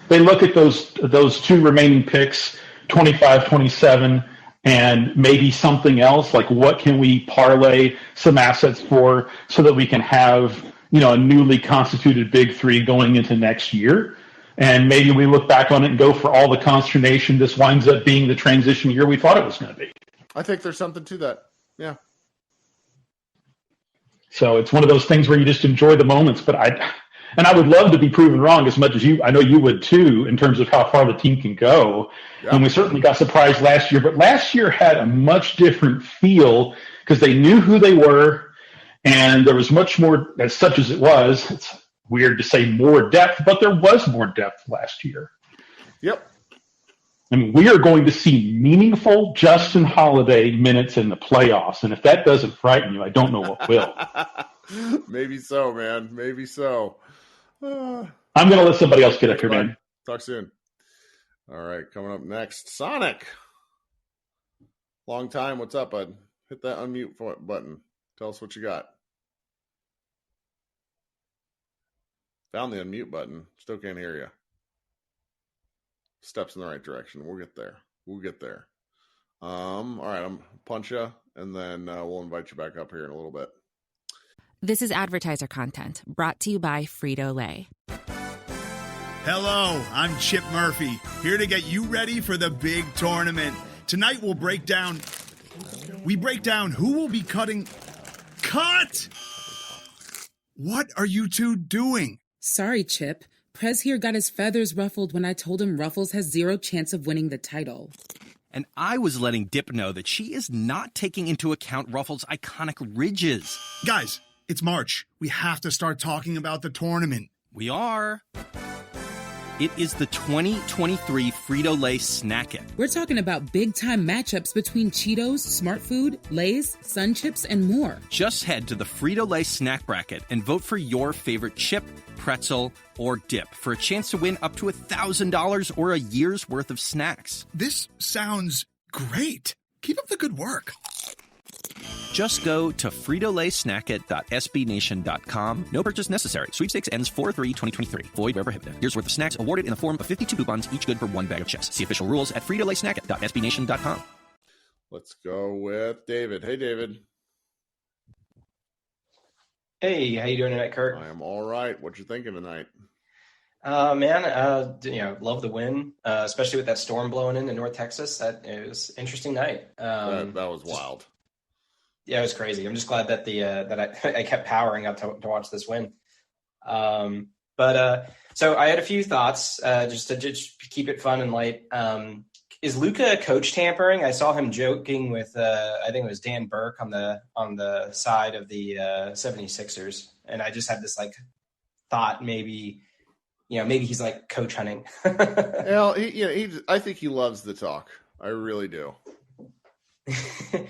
they look at those 2 remaining picks, 25, 27, and maybe something else, like what can we parlay some assets for so that we can have, a newly constituted big 3 going into next year. And maybe we look back on it and go, for all the consternation, this winds up being the transition year we thought it was going to be. I think there's something to that. Yeah. So it's one of those things where you just enjoy the moments. But I would love to be proven wrong as much as you. I know you would too, in terms of how far the team can go. Yeah. And we certainly got surprised last year. But last year had a much different feel because they knew who they were, and there was much more, as such as it was. It's weird to say more depth, but there was more depth last year. Yep. I mean, we are going to see meaningful Justin Holiday minutes in the playoffs. And if that doesn't frighten you, I don't know what will. Maybe so, man. Maybe so. I'm going to let somebody else get up here, man. Talk soon. All right, coming up next, Sonic. Long time. What's up, bud? Hit that unmute button. Tell us what you got. Found the unmute button. Still can't hear you. Steps in the right direction. We'll get there. All right, I'm punch you, and then we'll invite you back up here in a little bit. This is advertiser content brought to you by Frito-Lay. Hello, I'm Chip Murphy, here to get you ready for the big tournament. Tonight we'll break down who will be cutting. Cut! What are you two doing? Sorry, Chip. Prez here got his feathers ruffled when I told him Ruffles has 0 chance of winning the title. And I was letting Dip know that she is not taking into account Ruffles' iconic ridges. Guys, it's March. We have to start talking about the tournament. We are. It is the 2023 Frito-Lay Snack It. We're talking about big-time matchups between Cheetos, Smart Food, Lay's, Sun Chips, and more. Just head to the Frito-Lay Snack Bracket and vote for your favorite chip, pretzel, or dip for a chance to win up to $1,000 or a year's worth of snacks. This sounds great. Keep up the good work. Just go to fritolaysnackit.sbnation.com. No purchase necessary. Sweepstakes ends 4/3/2023. Void where prohibited. Here's worth of snacks awarded in the form of 52 coupons, each good for 1 bag of chips. See official rules at fritolaysnackit.sbnation.com. Let's go with David. Hey, David. Hey, how you doing tonight, Kurt? I am all right. What you thinking tonight? Love the win, especially with that storm blowing into North Texas. It was an interesting night. That was wild. Yeah, it was crazy. I'm just glad that I kept powering up to watch this win. So I had a few thoughts just to keep it fun and light. Is Luka coach tampering? I saw him joking with I think it was Dan Burke on the side of the 76ers, and I just had this thought maybe he's like coach hunting. Well, I think he loves the talk. I really do.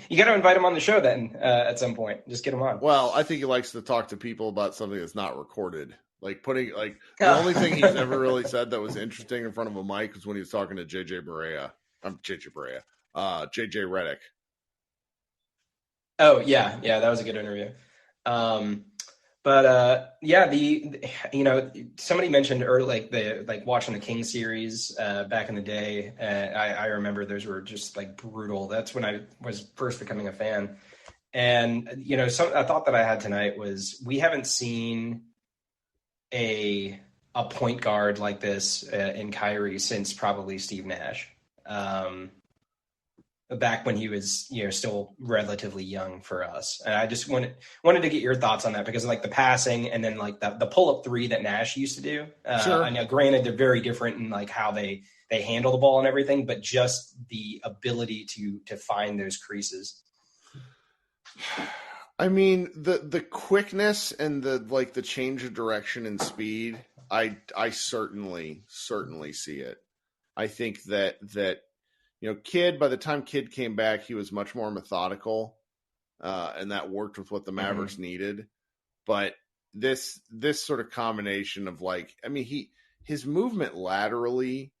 You got to invite him on the show then at some point. Just get him on. Well, I think he likes to talk to people about something that's not recorded. The only thing he's ever really said that was interesting in front of a mic was when he was talking to JJ Redick. Oh yeah, that was a good interview. Somebody mentioned earlier, watching the King series back in the day. I remember those were just brutal. That's when I was first becoming a fan. And a thought that I had tonight was we haven't seen a point guard like this in Kyrie since probably Steve Nash. Back when he was, still relatively young for us. And I just wanted to get your thoughts on that because the passing and then the pull-up 3 that Nash used to do. Sure. I know, granted, they're very different in how they handle the ball and everything, but just the ability to find those creases. I mean, the quickness and the change of direction and speed, I certainly see it. I think that Kid, by the time Kid came back, he was much more methodical, and that worked with what the Mavericks needed. But this sort of combination of his movement laterally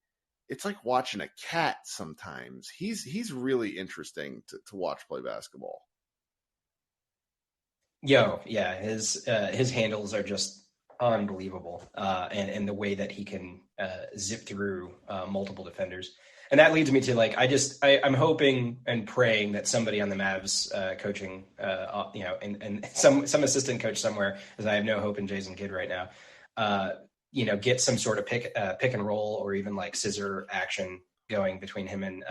it's like watching a cat sometimes. He's really interesting to watch play basketball. His handles are just unbelievable, and the way that he can zip through multiple defenders. And that leads me to I'm hoping and praying that somebody on the Mavs coaching, and some assistant coach somewhere, because I have no hope in Jason Kidd right now, get some sort of pick and roll or even like scissor action going between him and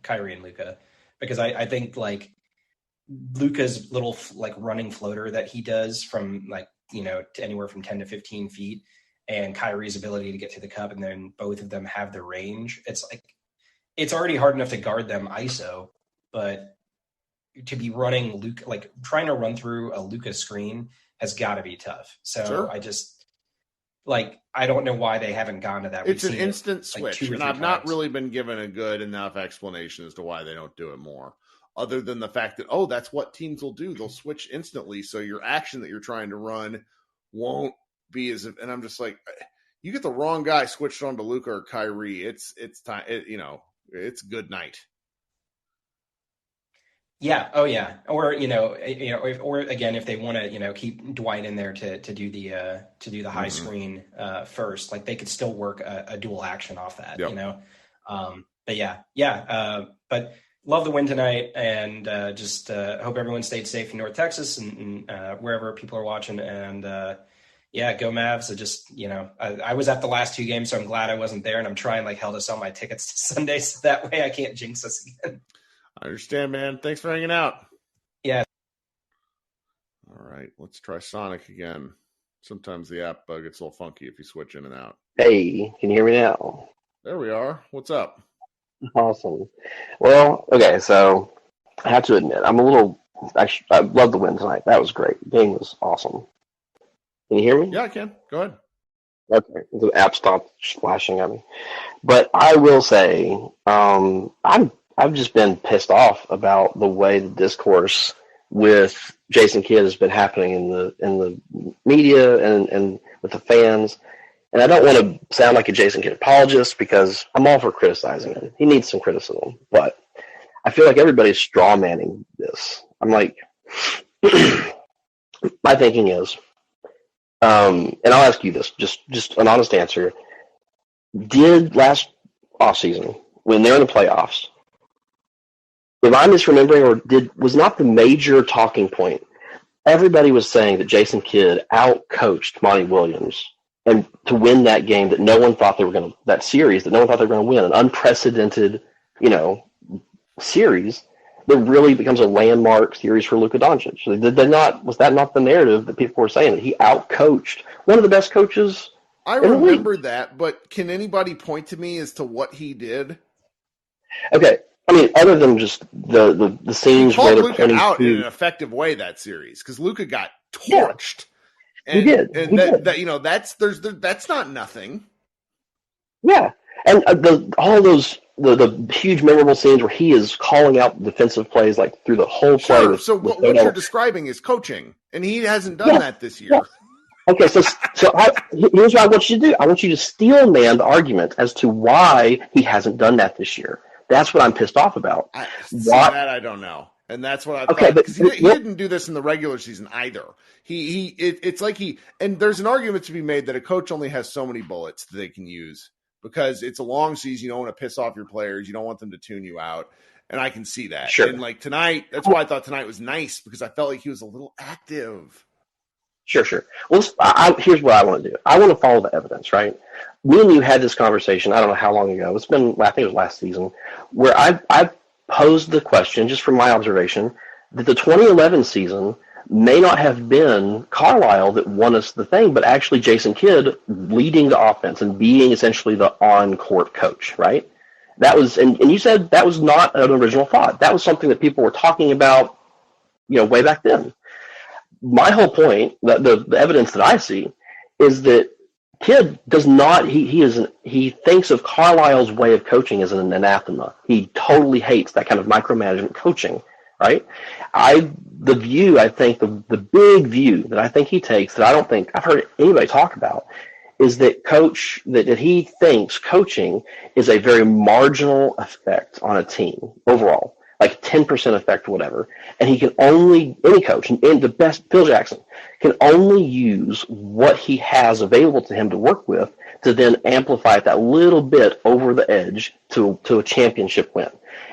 Kyrie and Luka, because I think like Luka's little like running floater that he does from to anywhere from 10 to 15 feet, and Kyrie's ability to get to the cup, and then both of them have the range. It's already hard enough to guard them ISO, but to be running Luka, like trying to run through a Luka screen has got to be tough. So sure. I just I don't know why they haven't gone to that. It's an instant switch, and I've not times. really been given a good enough explanation as to why they don't do it more, other than the fact that, that's what teams will do. They'll switch instantly, so your action that you're trying to run won't be as – and I'm just like, you get the wrong guy switched on to Luka or Kyrie, it's time it's good night. Yeah. Oh yeah. Or or again, if they want to keep Dwight in there to do the high screen first, like they could still work a dual action off that. Yep. But love the win tonight, and just hope everyone stayed safe in North Texas and wherever people are watching. And go Mavs. I was at the last two games, so I'm glad I wasn't there, and I'm trying like hell to sell my tickets to Sunday, so that way I can't jinx us again. I understand, man. Thanks for hanging out. Yeah. All right, let's try Sonic again. Sometimes the app gets a little funky if you switch in and out. Hey, can you hear me now? There we are. What's up? Awesome. Well, okay, so I have to admit, I love the win tonight. That was great. The game was awesome. Can you hear me? Yeah, I can. Go ahead. Okay, the app stopped flashing at me. But I will say, I've just been pissed off about the way the discourse with Jason Kidd has been happening in the media and with the fans. And I don't want to sound like a Jason Kidd apologist, because I'm all for criticizing him. He needs some criticism. But I feel like everybody's straw manning this. I'm like, my thinking is, and I'll ask you this, just an honest answer. Did last offseason, when they're in the playoffs, am I misremembering, or was not the major talking point? Everybody was saying that Jason Kidd outcoached Monty Williams, and to win that game that no one thought they were going to, that series that no one thought they were going to win, an unprecedented, series that really becomes a landmark series for Luka Doncic. Was that not the narrative that people were saying, that he outcoached one of the best coaches? I remember that, but can anybody point to me as to what he did? Okay. I mean, other than just the scenes where they're Luka out in an effective way that series, because Luka got torched. Yeah, he did. That's not nothing. Yeah, and all those the huge memorable scenes where he is calling out defensive plays like through the whole play. Sure. So what you're describing is coaching, and he hasn't done that this year. Yeah. Okay, so here's what I want you to do. I want you to steel man the argument as to why he hasn't done that this year. That's what I'm pissed off about. That I don't know, and that's what I thought. Because he didn't do this in the regular season either. It's like and there's an argument to be made that a coach only has so many bullets that they can use, because it's a long season. You don't want to piss off your players. You don't want them to tune you out, and I can see that. Sure. And like tonight, that's why I thought tonight was nice, because I felt like he was a little active. Sure. Well, here's what I want to do. I want to follow the evidence, right? Me and you had this conversation, I don't know how long ago. It's been, I think it was last season, where I posed the question, just from my observation, that the 2011 season may not have been Carlisle that won us the thing, but actually Jason Kidd leading the offense and being essentially the on-court coach, right? That was, and you said that was not an original thought. That was something that people were talking about, way back then. My whole point, the evidence that I see, is that Kidd does not. He thinks of Carlisle's way of coaching as an anathema. He totally hates that kind of micromanagement coaching, right? I think the big view that I think he takes, that I don't think I've heard anybody talk about, is that that he thinks coaching is a very marginal effect on a team overall, like 10% effect, whatever. And he can only, any coach, and the best, Phil Jackson, can only use what he has available to him to work with to then amplify it that little bit over the edge to a championship win.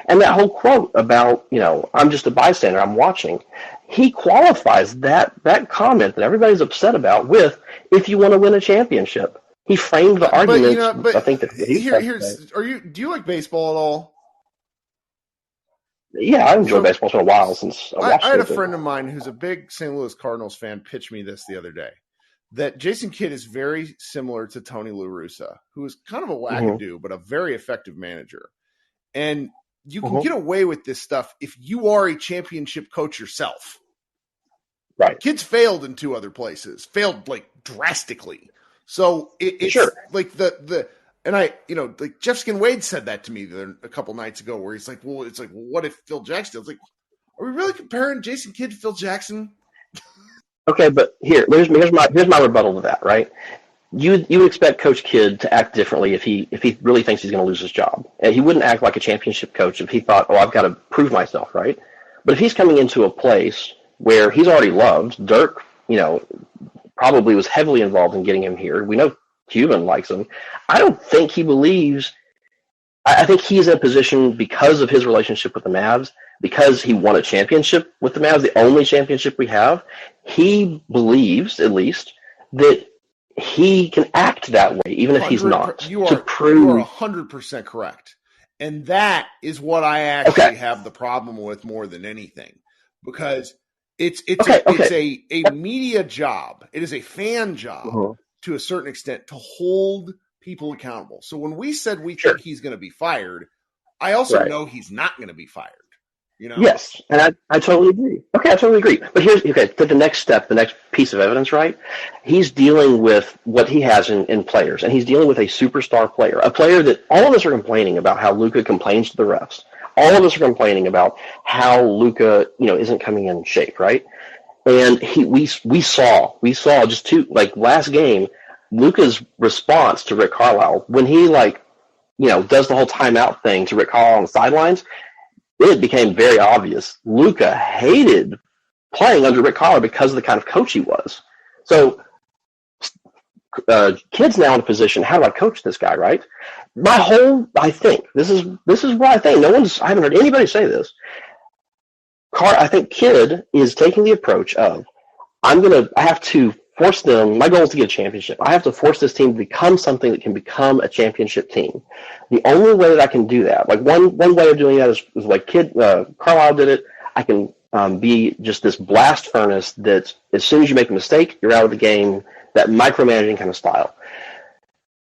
And that whole quote about, I'm just a bystander, I'm watching, he qualifies that comment that everybody's upset about with, if you want to win a championship. He framed the argument. I think that do you like baseball at all? Yeah, I enjoy baseball. It's been a while since I watched it. I had a friend of mine who's a big St. Louis Cardinals fan pitch me this the other day, that Jason Kidd is very similar to Tony La Russa, who is kind of a wackadoo, but a very effective manager. And you can get away with this stuff if you are a championship coach yourself. Right. Kids failed in 2 other places, failed like drastically. So it's like like Jeff Skin Wade said that to me a couple nights ago, where he's like, well, what if Phil Jackson? I was like, are we really comparing Jason Kidd to Phil Jackson? Okay, but here's my rebuttal to that, right? You would expect Coach Kidd to act differently if he really thinks he's going to lose his job. And he wouldn't act like a championship coach if he thought, I've got to prove myself, right? But if he's coming into a place where he's already loved, Dirk, probably was heavily involved in getting him here. We know Cuban likes him. I don't think he believes. I think he's in a position because of his relationship with the Mavs, because he won a championship with the Mavs, the only championship we have. He believes, at least, that he can act that way, even if he's not. You are 100% correct. And that is what I actually have the problem with more than anything, because it's a media job. It is a fan job to a certain extent to hold people accountable. So when we said we think he's going to be fired, I also know he's not going to be fired. Yes, and I totally agree. Okay, I totally agree. But here's to the next step, the next piece of evidence, right? He's dealing with what he has in players, and he's dealing with a superstar player, a player that all of us are complaining about how Luka complains to the refs. All of us are complaining about how Luka, isn't coming in shape, right? And we saw just last game, Luka's response to Rick Carlisle when he does the whole timeout thing to Rick Carlisle on the sidelines. It became very obvious Luka hated playing under Rick Carlisle because of the kind of coach he was. So Kidd's now in a position, how do I coach this guy, right? I think this is what I think. I haven't heard anybody say this. I think Kidd is taking the approach of, I have to force them. My goal is to get a championship. I have to force this team to become something that can become a championship team. The only way that I can do that, one way of doing that is like Carlisle did it. I can be just this blast furnace that as soon as you make a mistake, you're out of the game, that micromanaging kind of style.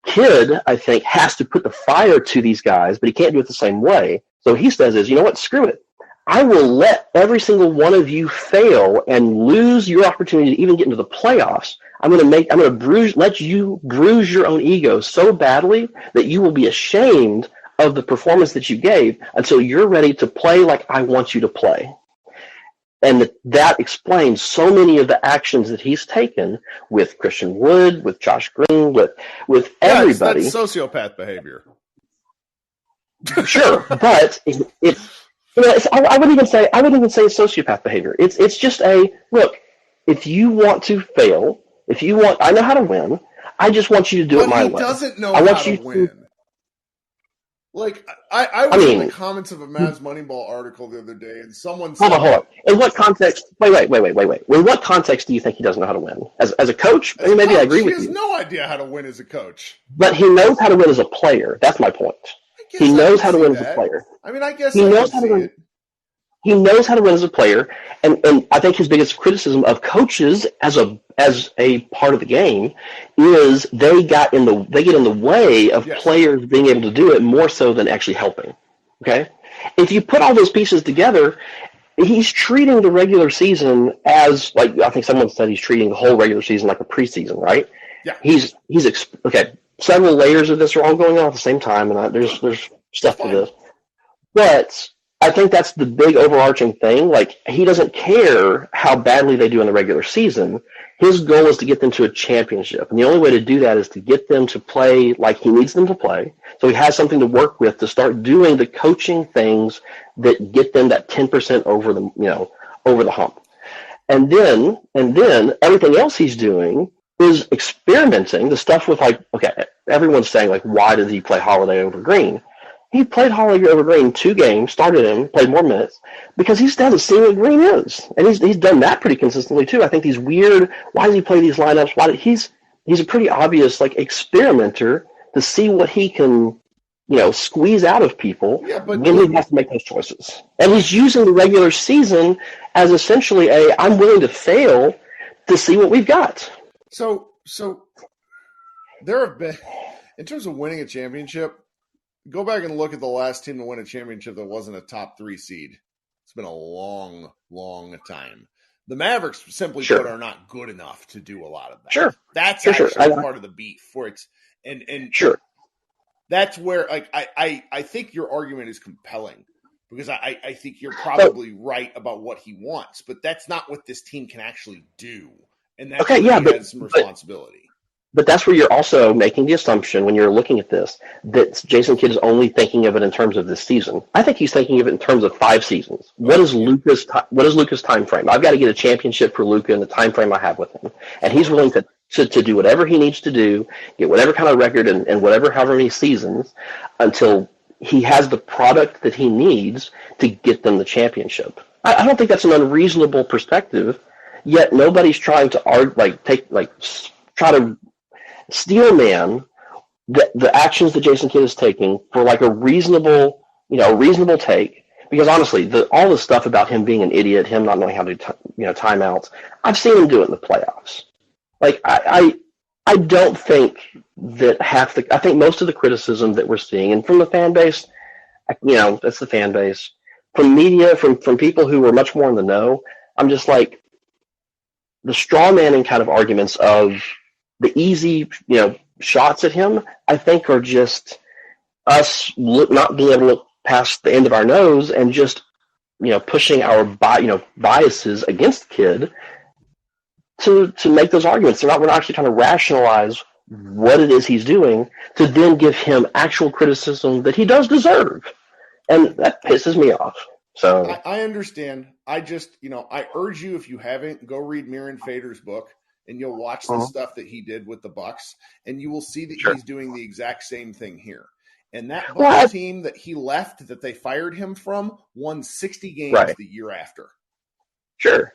Kidd, I think, has to put the fire to these guys, but he can't do it the same way. So what he says is, you know what, screw it. I will let every single one of you fail and lose your opportunity to even get into the playoffs. I'm going to let you bruise your own ego so badly that you will be ashamed of the performance that you gave until you're ready to play like I want you to play. And that explains so many of the actions that he's taken with Christian Wood, with Josh Green, with everybody. That's sociopath behavior. Sure, but I wouldn't even say it's sociopath behavior. It's just look. If you want to fail, I know how to win. I just want you to do it my way. He doesn't know how to win. I was in the comments of a Mavs Moneyball article the other day, and someone said, Hold on. In what context? Wait. In what context do you think he doesn't know how to win? As a coach? I agree with you. He has no idea how to win as a coach. But he knows how to win as a player. That's my point. He knows how to win as a player. I guess he knows how to win. He knows how to win as a player, and I think his biggest criticism of coaches as a part of the game is they get in the way of players being able to do it more so than actually helping. Okay, if you put all those pieces together, he's treating the regular season as I think someone said he's treating the whole regular season like a preseason, right? Yeah. He's several layers of this are all going on at the same time, and there's stuff to this, but I think that's the big overarching thing. Like, he doesn't care how badly they do in the regular season. His goal is to get them to a championship. And the only way to do that is to get them to play like he needs them to play. So he has something to work with to start doing the coaching things that get them that 10% over the hump. And then everything else he's doing is experimenting. The stuff with, like, okay, everyone's saying, like, why does he play Holiday over Green? He played Holiday over Green 2 games, started him, played more minutes, because he still hasn't seen what Green is. And he's done that pretty consistently, too. I think these weird, why does he play these lineups? He's a pretty obvious, like, experimenter to see what he can, squeeze out of people when he has to make those choices. And he's using the regular season as essentially I'm willing to fail to see what we've got. So there have been, in terms of winning a championship, go back and look at the last team to win a championship that wasn't a top 3 seed. It's been a long, long time. The Mavericks, simply put, are not good enough to do a lot of that. Sure. That's actually part of the beef where it's and sure. That's where, like, I think your argument is compelling because I think you're probably right about what he wants, but that's not what this team can actually do. And that's where he has some responsibility. But that's where you're also making the assumption when you're looking at this that Jason Kidd is only thinking of it in terms of this season. I think he's thinking of it in terms of 5 seasons. What is Luka's time frame? I've got to get a championship for Luka in the time frame I have with him, and he's willing to do whatever he needs to do, get whatever kind of record and however many seasons until he has the product that he needs to get them the championship. I don't think that's an unreasonable perspective. Yet nobody's trying to try to steel man the actions that Jason Kidd is taking for like a reasonable take. Because honestly, all the stuff about him being an idiot, him not knowing how to do timeouts, I've seen him do it in the playoffs. Like I don't think that I think most of the criticism that we're seeing, and from the fan base, that's the fan base, from media, from people who are much more in the know, I'm just like, the straw manning kind of arguments of the easy, shots at him, I think are just us not being able to look past the end of our nose and just, pushing our biases against Kidd to make those arguments. We're not actually trying to rationalize what it is he's doing to then give him actual criticism that he does deserve. And that pisses me off. So I understand. I just, I urge you, if you haven't, go read Miran Fader's book, and you'll watch the stuff that he did with the Bucks, and you will see that he's doing the exact same thing here. And that Bucks team that he left, that they fired him from, won 60 games the year after. Sure.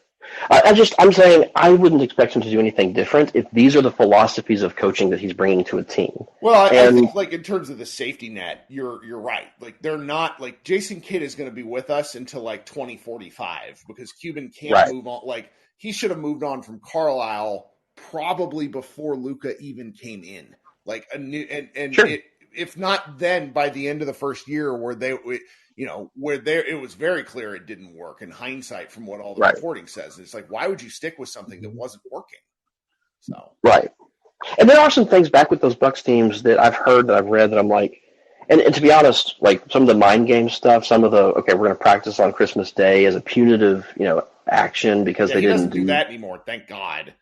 I'm saying I wouldn't expect him to do anything different if these are the philosophies of coaching that he's bringing to a team. Well, I think, like, in terms of the safety net, you're right. Like, they're not, like, Jason Kidd is going to be with us until, like, 2045 because Cuban can't move on. Like, he should have moved on from Carlisle probably before Luka even came in. Like, if not then, by the end of the first year where it was very clear it didn't work in hindsight from what all the reporting says. It's like, why would you stick with something that wasn't working? So right. And there are some things back with those Bucks teams that I've heard, that I've read, that I'm like, and to be honest, like some of the mind game stuff, some of the, we're going to practice on Christmas Day as a punitive, action because they didn't do that anymore. Thank God.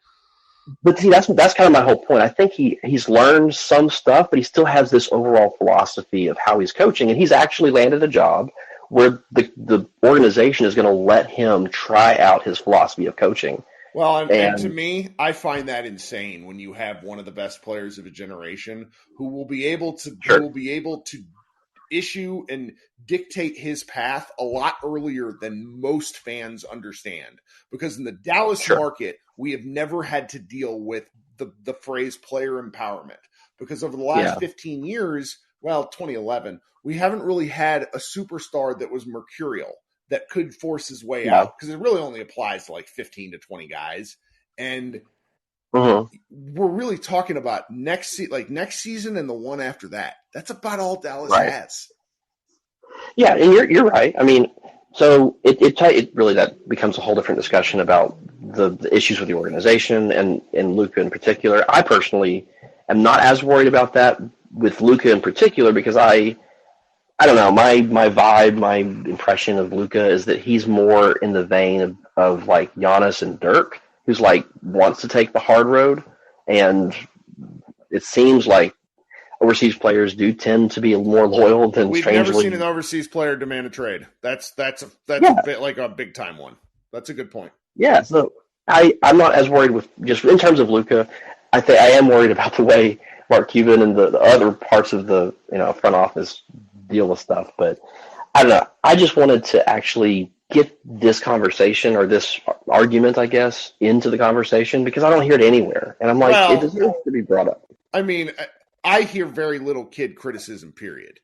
But see, that's kind of my whole point. I think he's learned some stuff, but he still has this overall philosophy of how he's coaching, and he's actually landed a job where the organization is going to let him try out his philosophy of coaching. Well, and to me, I find that insane when you have one of the best players of a generation who will be able to issue and dictate his path a lot earlier than most fans understand. Because in the Dallas market, we have never had to deal with the phrase player empowerment. Because over the last 15 years, 2011, we haven't really had a superstar that was mercurial, that could force his way out. Because it really only applies to like 15 to 20 guys. And we're really talking about next season and the one after that. That's about all Dallas has. Yeah, and you're right. I mean, so it really, that becomes a whole different discussion about the issues with the organization and Luka in particular. I personally am not as worried about that with Luka in particular because I I don't know. My vibe, my impression of Luka is that he's more in the vein of like Giannis and Dirk, who's like wants to take the hard road, and it seems like overseas players do tend to be more loyal than We've strangely. never seen an overseas player demand a trade. That's Yeah. a bit like a big time one. That's a good point. Yeah, so I'm not as worried with just in terms of Luka. I think I am worried about the way Mark Cuban and the other parts of the front office deal with stuff. But I don't know. I just wanted to actually get this conversation or this argument, I guess, into the conversation because I don't hear it anywhere, and I'm like, it deserves to be brought up. I mean, I hear very little kid criticism, period,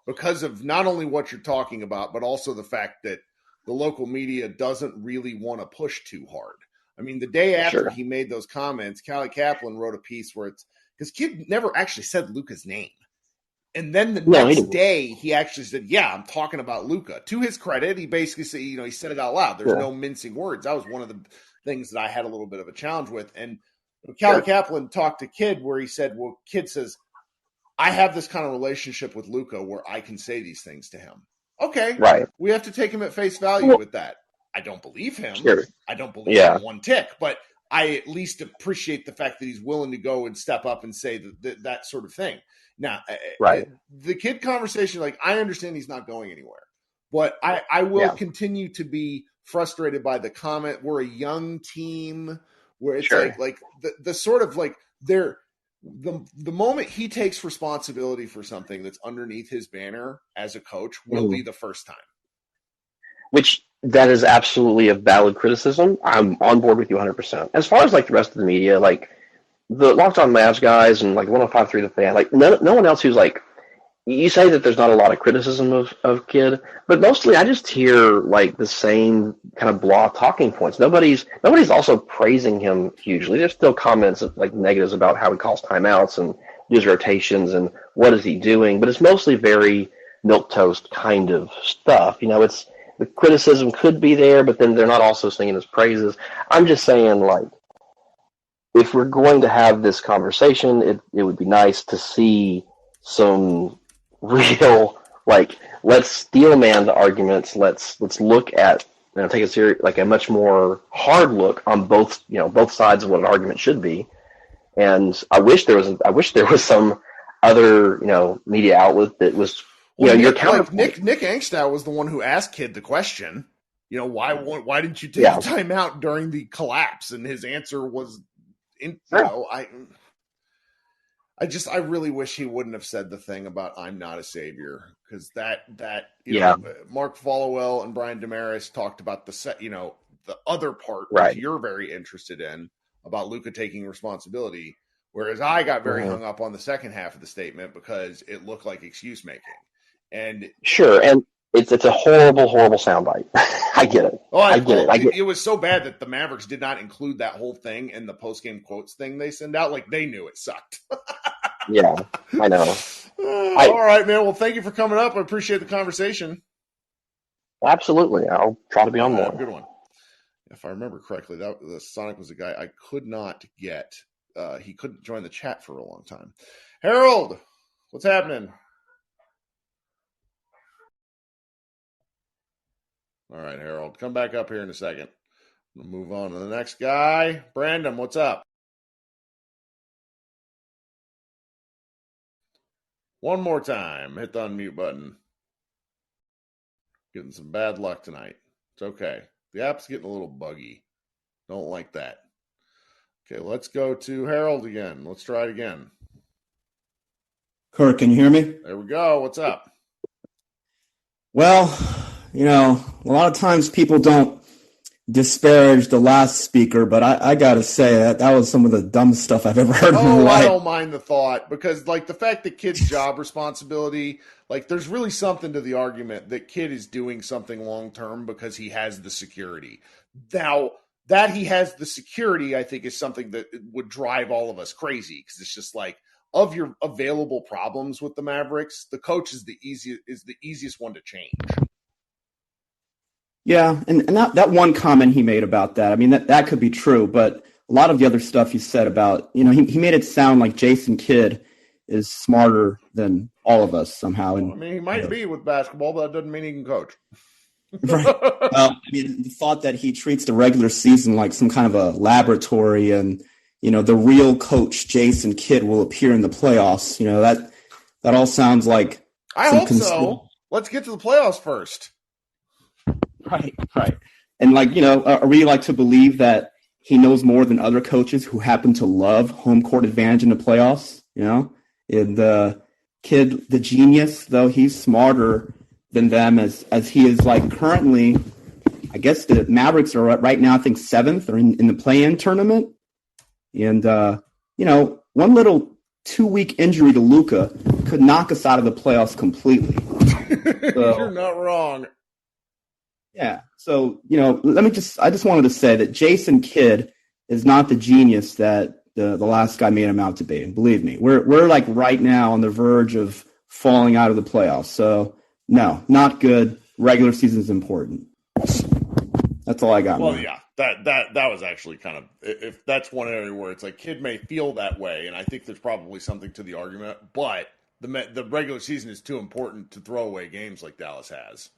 because of not only what you're talking about, but also the fact that the local media doesn't really want to push too hard. I mean, the day after he made those comments, Callie Kaplan wrote a piece where it's because Kid never actually said Luka's name. And then the next day, he actually said, yeah, I'm talking about Luka. To his credit, he basically said, he said it out loud. There's no mincing words. That was one of the things that I had a little bit of a challenge with. And Callie Kaplan talked to Kid where he said, well, Kid says, I have this kind of relationship with Luka where I can say these things to him. Okay. Right. We have to take him at face value with that. I don't believe him. Sure. I don't believe him one tick, but I at least appreciate the fact that he's willing to go and step up and say that sort of thing. Now, the Kid conversation, like I understand he's not going anywhere, but I will continue to be frustrated by the comment. We're a young team where it's like the sort of like the moment he takes responsibility for something that's underneath his banner as a coach will be the first time. Which that is absolutely a valid criticism. I'm on board with you 100%. As far as like the rest of the media, like the Locked On Mavs guys and like 105.3 The Fan, like no one else who's like, you say that there's not a lot of criticism of Kid, but mostly I just hear like the same kind of blah talking points. Nobody's also praising him hugely. There's still comments like negatives about how he calls timeouts and does rotations and what is he doing, but it's mostly very milquetoast kind of stuff. It's the criticism could be there, but then they're not also singing his praises. I'm just saying, like, if we're going to have this conversation, it would be nice to see some real, like, let's steel man the arguments. Let's look at, take a serious, like a much more hard look on both sides of what an argument should be. And I wish there was some other, media outlet that was. Nick Angstad was the one who asked Kid the question. Why didn't you take the timeout during the collapse? And his answer was, I really wish he wouldn't have said the thing about I'm not a savior because Mark Followell and Brian Damaris talked about the other part that you're very interested in about Luka taking responsibility, whereas I got very hung up on the second half of the statement because it looked like excuse making. And sure, and it's a horrible soundbite. I get it. I get it. It was so bad that the Mavericks did not include that whole thing in the post-game quotes thing they send out. Like they knew it sucked. Yeah, I know. All right, man. Well, thank you for coming up. I appreciate the conversation. Absolutely. I'll try to be on more. Good one. If I remember correctly, the Sonic was a guy I could not get. He couldn't join the chat for a long time. Harold, what's happening? All right, Harold, come back up here in a second. We'll move on to the next guy. Brandon, what's up? One more time. Hit the unmute button. Getting some bad luck tonight. It's okay. The app's getting a little buggy. Don't like that. Okay, let's go to Harold again. Let's try it again. Kurt, can you hear me? There we go. What's up? Well, a lot of times people don't disparage the last speaker, but I got to say that was some of the dumbest stuff I've ever heard in my life. I don't mind the thought because, like, the fact that Kid's job responsibility, like, there's really something to the argument that Kid is doing something long-term because he has the security. Now, that he has the security, I think, is something that would drive all of us crazy because it's just like, of your available problems with the Mavericks, the coach is the easiest one to change. Yeah, and that one comment he made about that, I mean, that could be true, but a lot of the other stuff he said about, he made it sound like Jason Kidd is smarter than all of us somehow. And I mean, he might be with basketball, but that doesn't mean he can coach. Right. I mean, the thought that he treats the regular season like some kind of a laboratory, and the real coach Jason Kidd will appear in the playoffs. That all sounds like I hope so. Let's get to the playoffs first. Right. And are we to believe that he knows more than other coaches who happen to love home court advantage in the playoffs? And the Kidd, the genius, though, he's smarter than them as he is currently. I guess the Mavericks are right now, I think 7th or in the play-in tournament. And, one little 2-week injury to Luka could knock us out of the playoffs completely. So, you're not wrong. Yeah. So, I just wanted to say that Jason Kidd is not the genius that the last guy made him out to be. And believe me, we're right now on the verge of falling out of the playoffs. So, no, not good. Regular season is important. That's all I got. Well, yeah, that was actually kind of, if that's one area where it's Kidd may feel that way, and I think there's probably something to the argument, but the regular season is too important to throw away games like Dallas has.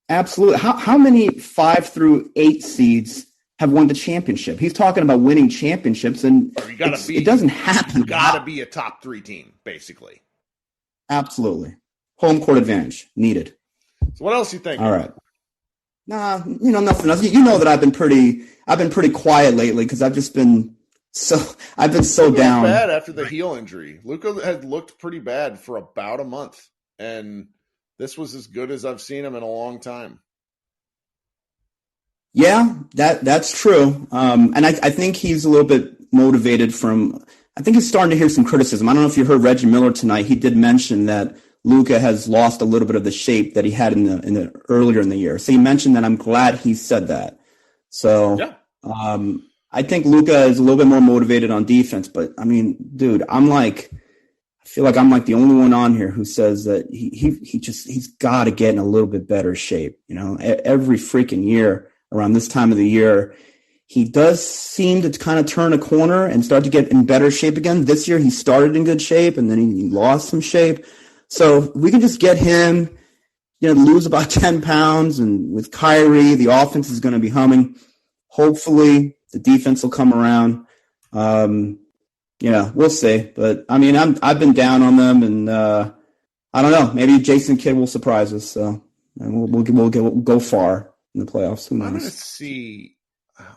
Absolutely. How many 5 through 8 seeds have won the championship? He's talking about winning championships, and it doesn't happen. You got to be a top 3 team, basically. Absolutely. Home court advantage needed. So what else you think? All right. Nah, nothing else. You know that I've been pretty quiet lately because I've been so down. Bad after the heel injury. Luka had looked pretty bad for about a month, and this was as good as I've seen him in a long time. Yeah, that's true. And I think he's a little bit motivated I think he's starting to hear some criticism. I don't know if you heard Reggie Miller tonight. He did mention that Luka has lost a little bit of the shape that he had in the earlier in the year. So he mentioned that. I'm glad he said that. So yeah. I think Luka is a little bit more motivated on defense, but I mean, dude, I feel like I'm the only one on here who says that he's got to get in a little bit better shape. Every freaking year around this time of the year, he does seem to kind of turn a corner and start to get in better shape again. This year he started in good shape and then he lost some shape. So if we can just get him, lose about 10 pounds, and with Kyrie, the offense is going to be humming. Hopefully the defense will come around. We'll see. But I mean, I've been down on them, and I don't know. Maybe Jason Kidd will surprise us. So we'll go far in the playoffs. Who knows? I'm going to see.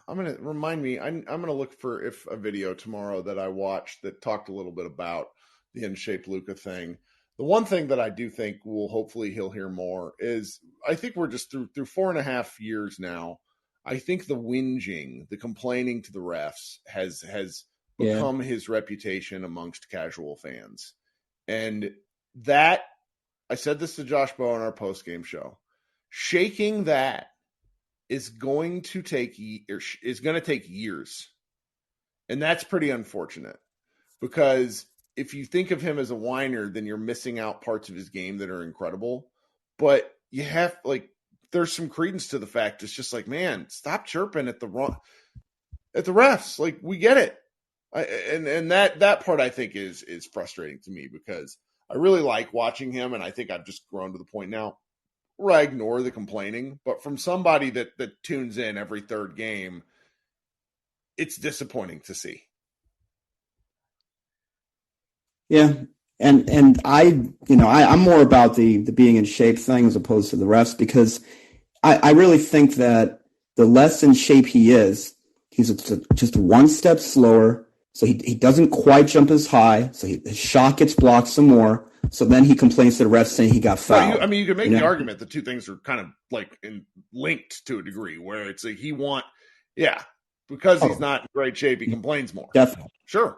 I'm going to remind me. I'm going to look for a video tomorrow that I watched that talked a little bit about the in-shape Luka thing. The one thing that I do think hopefully he'll hear more is, I think we're just through 4.5 years now. I think the whinging, the complaining to the refs has become his reputation amongst casual fans. And that, I said this to Josh Bowe on our post-game show, shaking that is going to take years. And that's pretty unfortunate, because if you think of him as a whiner, then you're missing out parts of his game that are incredible. But you have, there's some credence to the fact it's just man, stop chirping at the refs. We get it. And that part I think is frustrating to me, because I really like watching him, and I think I've just grown to the point now where I ignore the complaining. But from somebody that tunes in every third game, it's disappointing to see. Yeah, and I'm more about the being in shape thing as opposed to the refs, because I really think that the less in shape he is, he's just one step slower, so he doesn't quite jump as high, so his shot gets blocked some more, so then he complains to the refs saying he got fouled. You can make the argument the two things are kind of linked to a degree, where it's because he's not in great shape, he complains more. Definitely. Sure.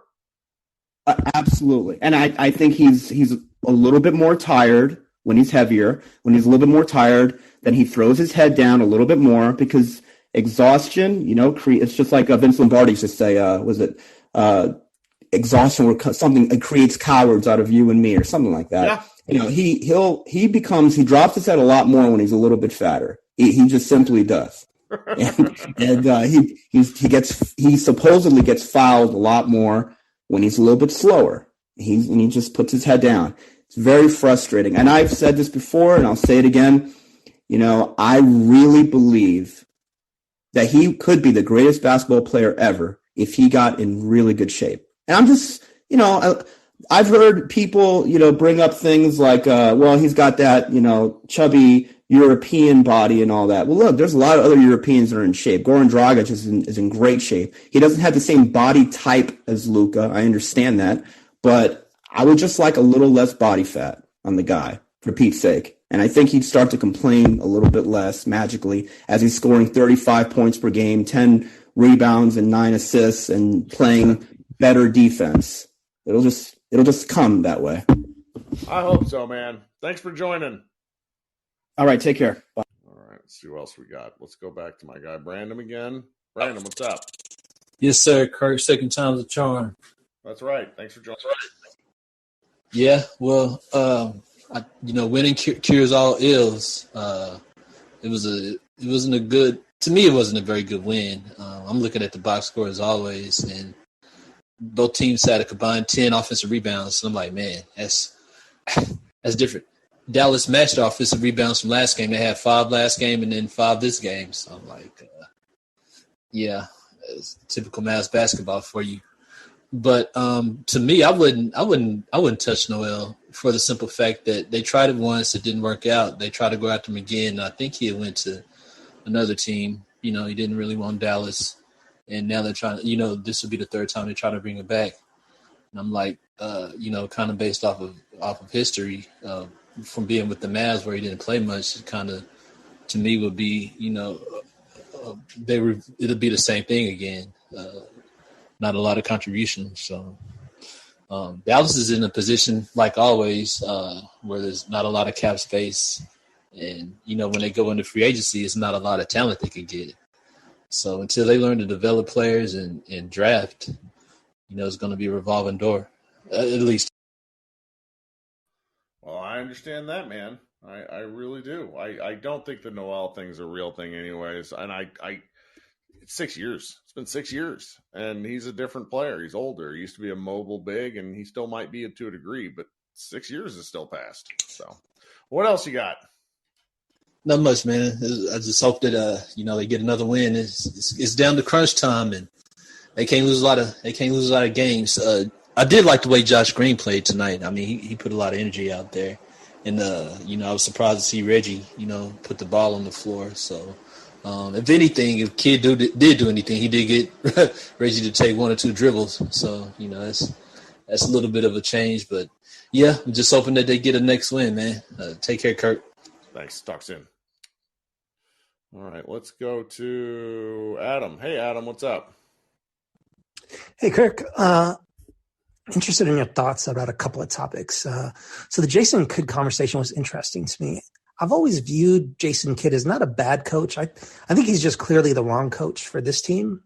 Absolutely. And I think he's a little bit more tired when he's heavier. When he's a little bit more tired, then he throws his head down a little bit more, because exhaustion, it's just like Vince Lombardi used to say, exhaustion or something, it creates cowards out of you and me, or something like that. Yeah. He drops his head a lot more when he's a little bit fatter. He just simply does. and he supposedly gets fouled a lot more when he's a little bit slower. He just puts his head down. It's very frustrating. And I've said this before, and I'll say it again. I really believe that he could be the greatest basketball player ever if he got in really good shape. And I'm just, I've heard people, bring up things like, he's got that, chubby European body and all that. Well, look, there's a lot of other Europeans that are in shape. Goran Dragic is in great shape. He doesn't have the same body type as Luka. I understand that. But I would just like a little less body fat on the guy, for Pete's sake. And I think he'd start to complain a little bit less magically as he's scoring 35 points per game, 10 rebounds and 9 assists, and playing better defense. It'll just come that way. I hope so, man. Thanks for joining. All right, take care. Bye. All right, let's see what else we got. Let's go back to my guy Brandon again. Brandon, what's up? Yes, sir. Kurt, second time's a charm. That's right. Thanks for joining. Yeah, well, winning cures all ills. It wasn't a very good win. I'm looking at the box score as always, and both teams had a combined 10 offensive rebounds. So I'm like, man, that's different. Dallas matched offensive rebounds from last game. They had 5 last game and then 5 this game. So I'm like, it's typical Mavs basketball for you. But to me, I wouldn't touch Noel for the simple fact that they tried it once, it didn't work out. They tried to go after him again. I think he went to another team. He didn't really want Dallas, and now they're trying. This will be the third time they try to bring him back. And I'm like, kind of based off of history from being with the Mavs where he didn't play much. It kind of, to me, would be it'll be the same thing again. Not a lot of contribution. So Dallas is in a position, like always, where there's not a lot of cap space. And, when they go into free agency, it's not a lot of talent they can get. So until they learn to develop players and draft, it's going to be a revolving door, at least. Well, I understand that, man. I really do. I don't think the Noel thing's a real thing anyways. And it's 6 years. It's been 6 years, and he's a different player. He's older. He used to be a mobile big, and he still might be to a degree, but 6 years is still passed. So what else you got? Not much, man. I just hope that they get another win. It's down to crunch time, and they can't lose a lot of games. I did like the way Josh Green played tonight. I mean, he put a lot of energy out there, and I was surprised to see Reggie put the ball on the floor. So if anything, if Kid did do anything, he did get Reggie to take 1 or 2 dribbles. So that's a little bit of a change, but yeah, I'm just hoping that they get a next win, man. Take care, Kurt. Thanks. Talk soon. All right, let's go to Adam. Hey, Adam, what's up? Hey, Kirk. Interested in your thoughts about a couple of topics. So the Jason Kidd conversation was interesting to me. I've always viewed Jason Kidd as not a bad coach. I think he's just clearly the wrong coach for this team.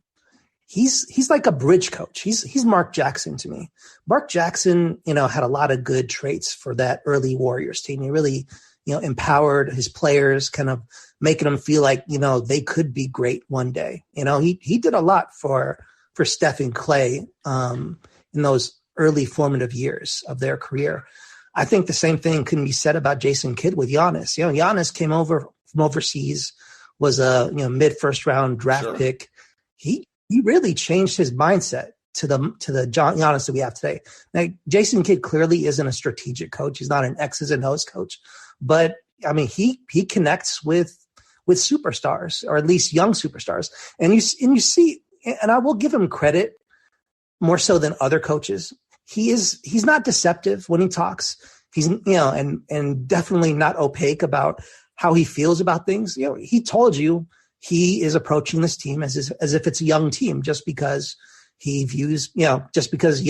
He's like a bridge coach. He's Mark Jackson to me. Mark Jackson, had a lot of good traits for that early Warriors team. He really, empowered his players, kind of making them feel like, they could be great one day. He did a lot for Steph and Clay in those early formative years of their career. I think the same thing can be said about Jason Kidd with Giannis. Giannis came over from overseas, was a mid-first round draft pick. He really changed his mindset to the Giannis that we have today. Now, Jason Kidd clearly isn't a strategic coach. He's not an X's and O's coach, but I mean he connects with superstars, or at least young superstars, and you see, and I will give him credit more so than other coaches. He's not deceptive when he talks. He's and definitely not opaque about how he feels about things. He told you he is approaching this team as if it's a young team, just because he views just because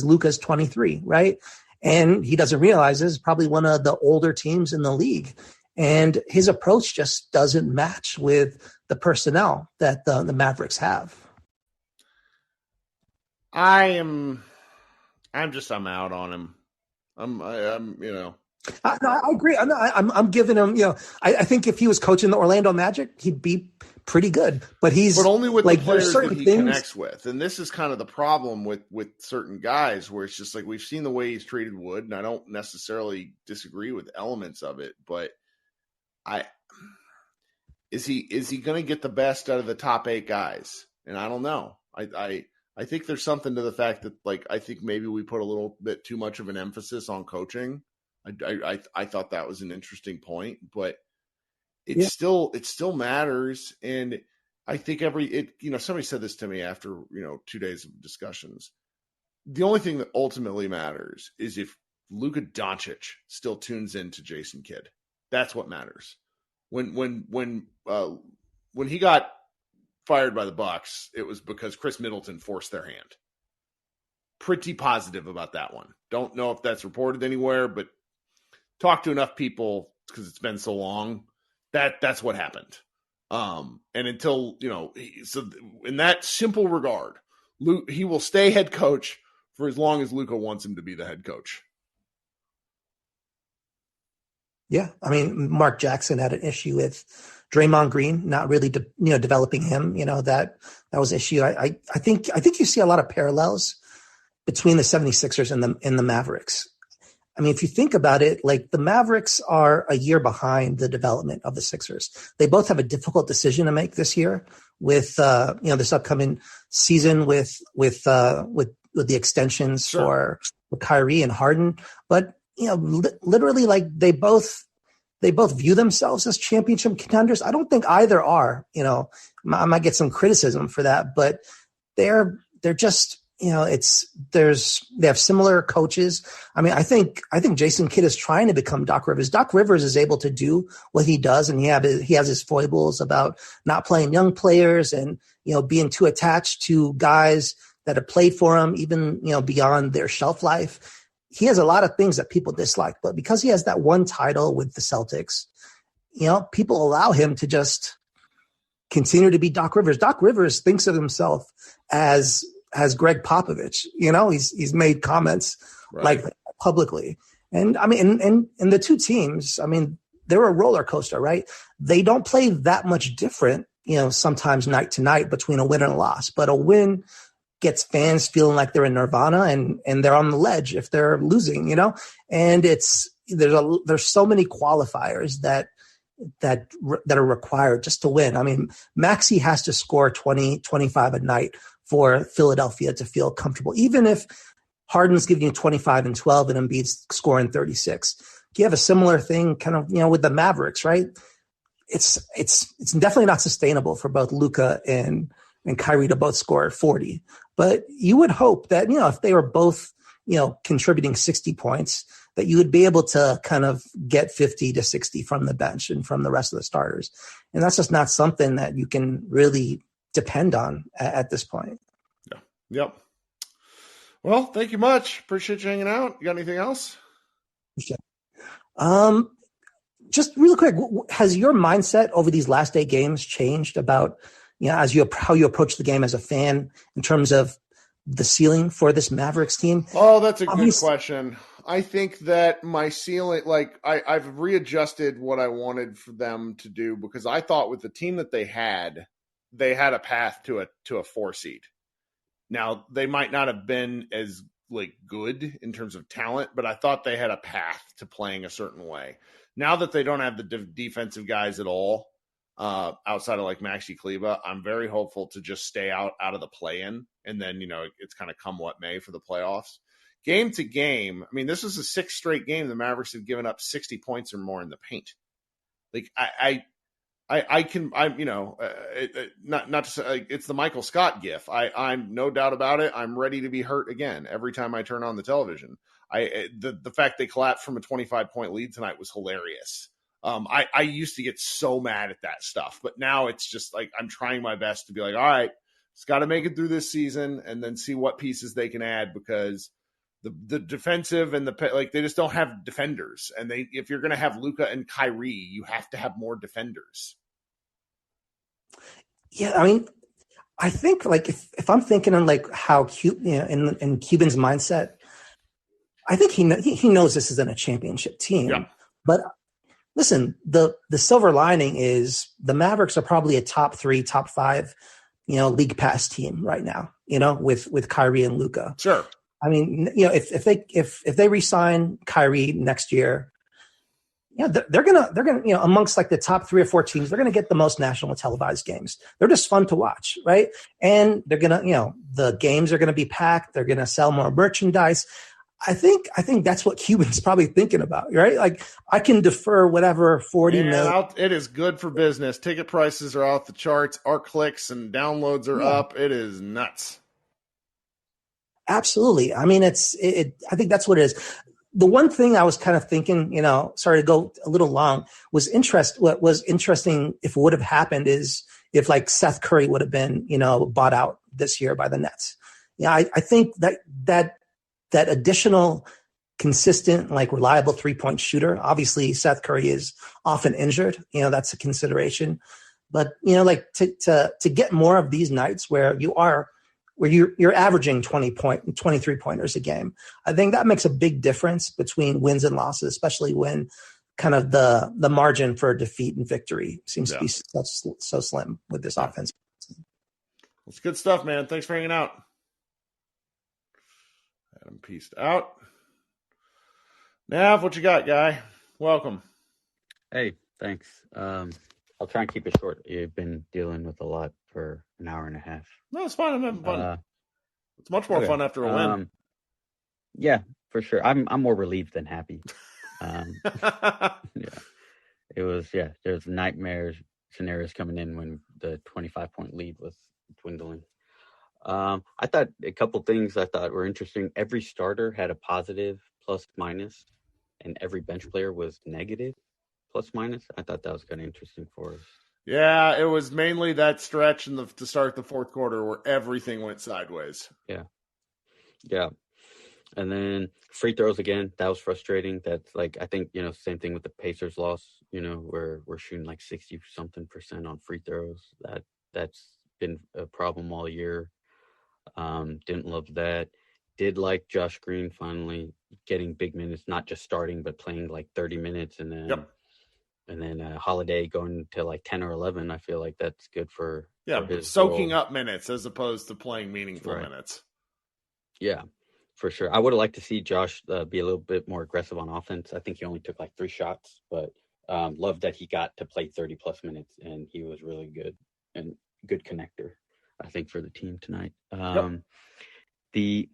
Luka is 23, right? And he doesn't realize this is probably one of the older teams in the league, and his approach just doesn't match with the personnel that the Mavericks have. I'm out on him. I'm No, I agree. I'm giving him. I think if he was coaching the Orlando Magic, he'd be pretty good. But only with like the there's players certain that he things. connects with, and this is kind of the problem with certain guys, where it's just like we've seen the way he's treated Wood, and I don't necessarily disagree with elements of it, but is he going to get the best out of the top 8 guys? And I don't know. I think there's something to the fact that, like, I think maybe we put a little bit too much of an emphasis on coaching. I thought that was an interesting point, but it still matters. And I think somebody said this to me after, 2 days of discussions. The only thing that ultimately matters is if Luka Doncic still tunes into Jason Kidd. That's what matters. When he got fired by the Bucks, it was because Chris Middleton forced their hand. Pretty positive about that one. Don't know if that's reported anywhere, but talk to enough people because it's been so long. That's what happened. And until, so in that simple regard, he will stay head coach for as long as Luka wants him to be the head coach. Yeah, I mean, Mark Jackson had an issue with Draymond Green not really, developing him. That was an issue. I think you see a lot of parallels between the 76ers and the Mavericks. I mean, if you think about it, like the Mavericks are a year behind the development of the Sixers. They both have a difficult decision to make this year with this upcoming season with the extensions for Kyrie and Harden, but literally, like they both view themselves as championship contenders. I don't think either are. I might get some criticism for that, but they're just they have similar coaches. I mean, I think Jason Kidd is trying to become Doc Rivers. Doc Rivers is able to do what he does, and he has his foibles about not playing young players and being too attached to guys that have played for him, even beyond their shelf life. He has a lot of things that people dislike, but because he has that one title with the Celtics, people allow him to just continue to be Doc Rivers. Doc Rivers thinks of himself as Greg Popovich. He's made comments like that publicly. And I mean, and the two teams, I mean, they're a roller coaster, right? They don't play that much different, sometimes night to night between a win and a loss, but a win gets fans feeling like they're in nirvana and they're on the ledge if they're losing, and there's so many qualifiers that are required just to win. I mean, Maxey has to score 20, 25 a night for Philadelphia to feel comfortable. Even if Harden's giving you 25 and 12 and Embiid's scoring 36, you have a similar thing kind of, with the Mavericks, right? It's definitely not sustainable for both Luka and Kyrie to both score 40. But you would hope that, if they were both, contributing 60 points, that you would be able to kind of get 50 to 60 from the bench and from the rest of the starters. And that's just not something that you can really depend on at this point. Yeah. Yep. Well, thank you much. Appreciate you hanging out. You got anything else? Just really quick, has your mindset over these last 8 games changed about, how you approach the game as a fan in terms of the ceiling for this Mavericks team? Oh, that's a good question. I think that my ceiling, like I've readjusted what I wanted for them to do, because I thought with the team that they had a path to a 4 seed. Now, they might not have been as good in terms of talent, but I thought they had a path to playing a certain way. Now that they don't have the defensive guys at all, outside of Maxi Kleber, I'm very hopeful to just stay out of the play-in, and then it's kind of come what may for the playoffs. Game to game, I mean, this is a 6th straight game the Mavericks have given up 60 points or more in the paint. Not to say it's the Michael Scott gif. I'm no doubt about it. I'm ready to be hurt again every time I turn on the television. The fact they collapsed from a 25-point lead tonight was hilarious. I used to get so mad at that stuff, but now it's just I'm trying my best to be all right, it's got to make it through this season and then see what pieces they can add, because the defensive and they just don't have defenders. And if you're going to have Luka and Kyrie, you have to have more defenders. Yeah. I mean, I think if I'm thinking on how in Cuban's mindset, I think he knows this isn't a championship team. Yeah. But listen, the silver lining is the Mavericks are probably a top 3, top 5, league pass team right now, with Kyrie and Luka. Sure. I mean, if they re-sign Kyrie next year, they're gonna amongst like the top 3 or 4 teams, they're gonna get the most national televised games. They're just fun to watch, right? And they're gonna, the games are gonna be packed. They're gonna sell more merchandise. I think that's what Cuban's probably thinking about, right? Like, I can defer whatever 40 million. It is good for business. Ticket prices are off the charts. Our clicks and downloads are up. It is nuts. Absolutely. I mean, I think that's what it is. The one thing I was kind of thinking, sorry to go a little long, what was interesting if it would have happened is if like Seth Curry would have been, bought out this year by the Nets. Yeah, I think that additional consistent, like reliable 3-point shooter, obviously Seth Curry is often injured, that's a consideration, but like to get more of these nights where you're averaging 23 pointers a game. I think that makes a big difference between wins and losses, especially when kind of the margin for defeat and victory seems to be so slim with this offense. It's good stuff, man. Thanks for hanging out. Adam peaced out. Nav, what you got, guy? Welcome. Hey, thanks. I'll try and keep it short. You've been dealing with a lot for an hour and a half. No, it's fine. I'm having fun. It's much more fun after a win. Yeah, for sure. I'm more relieved than happy. Yeah, it was. Yeah, there's nightmare scenarios coming in when the 25-point lead was dwindling. I thought a couple things I thought were interesting. Every starter had a positive plus minus, and every bench player was negative plus minus. I thought that was kind of interesting for us. Yeah, it was mainly that stretch to start the fourth quarter where everything went sideways. Yeah. And then free throws again, that was frustrating. That's like, I think, same thing with the Pacers loss, where we're shooting like 60-something% on free throws. That's been a problem all year. Didn't love that. Did like Josh Green finally getting big minutes, not just starting, but playing like 30 minutes and then and then Holiday going to like 10 or 11. I feel like that's good for his soaking role. up minutes as opposed to playing meaningful minutes. Yeah, for sure. I would have liked to see Josh be a little bit more aggressive on offense. I think he only took like 3 shots, but loved that he got to play 30 plus minutes and he was really good and good connector, I think, for the team tonight. The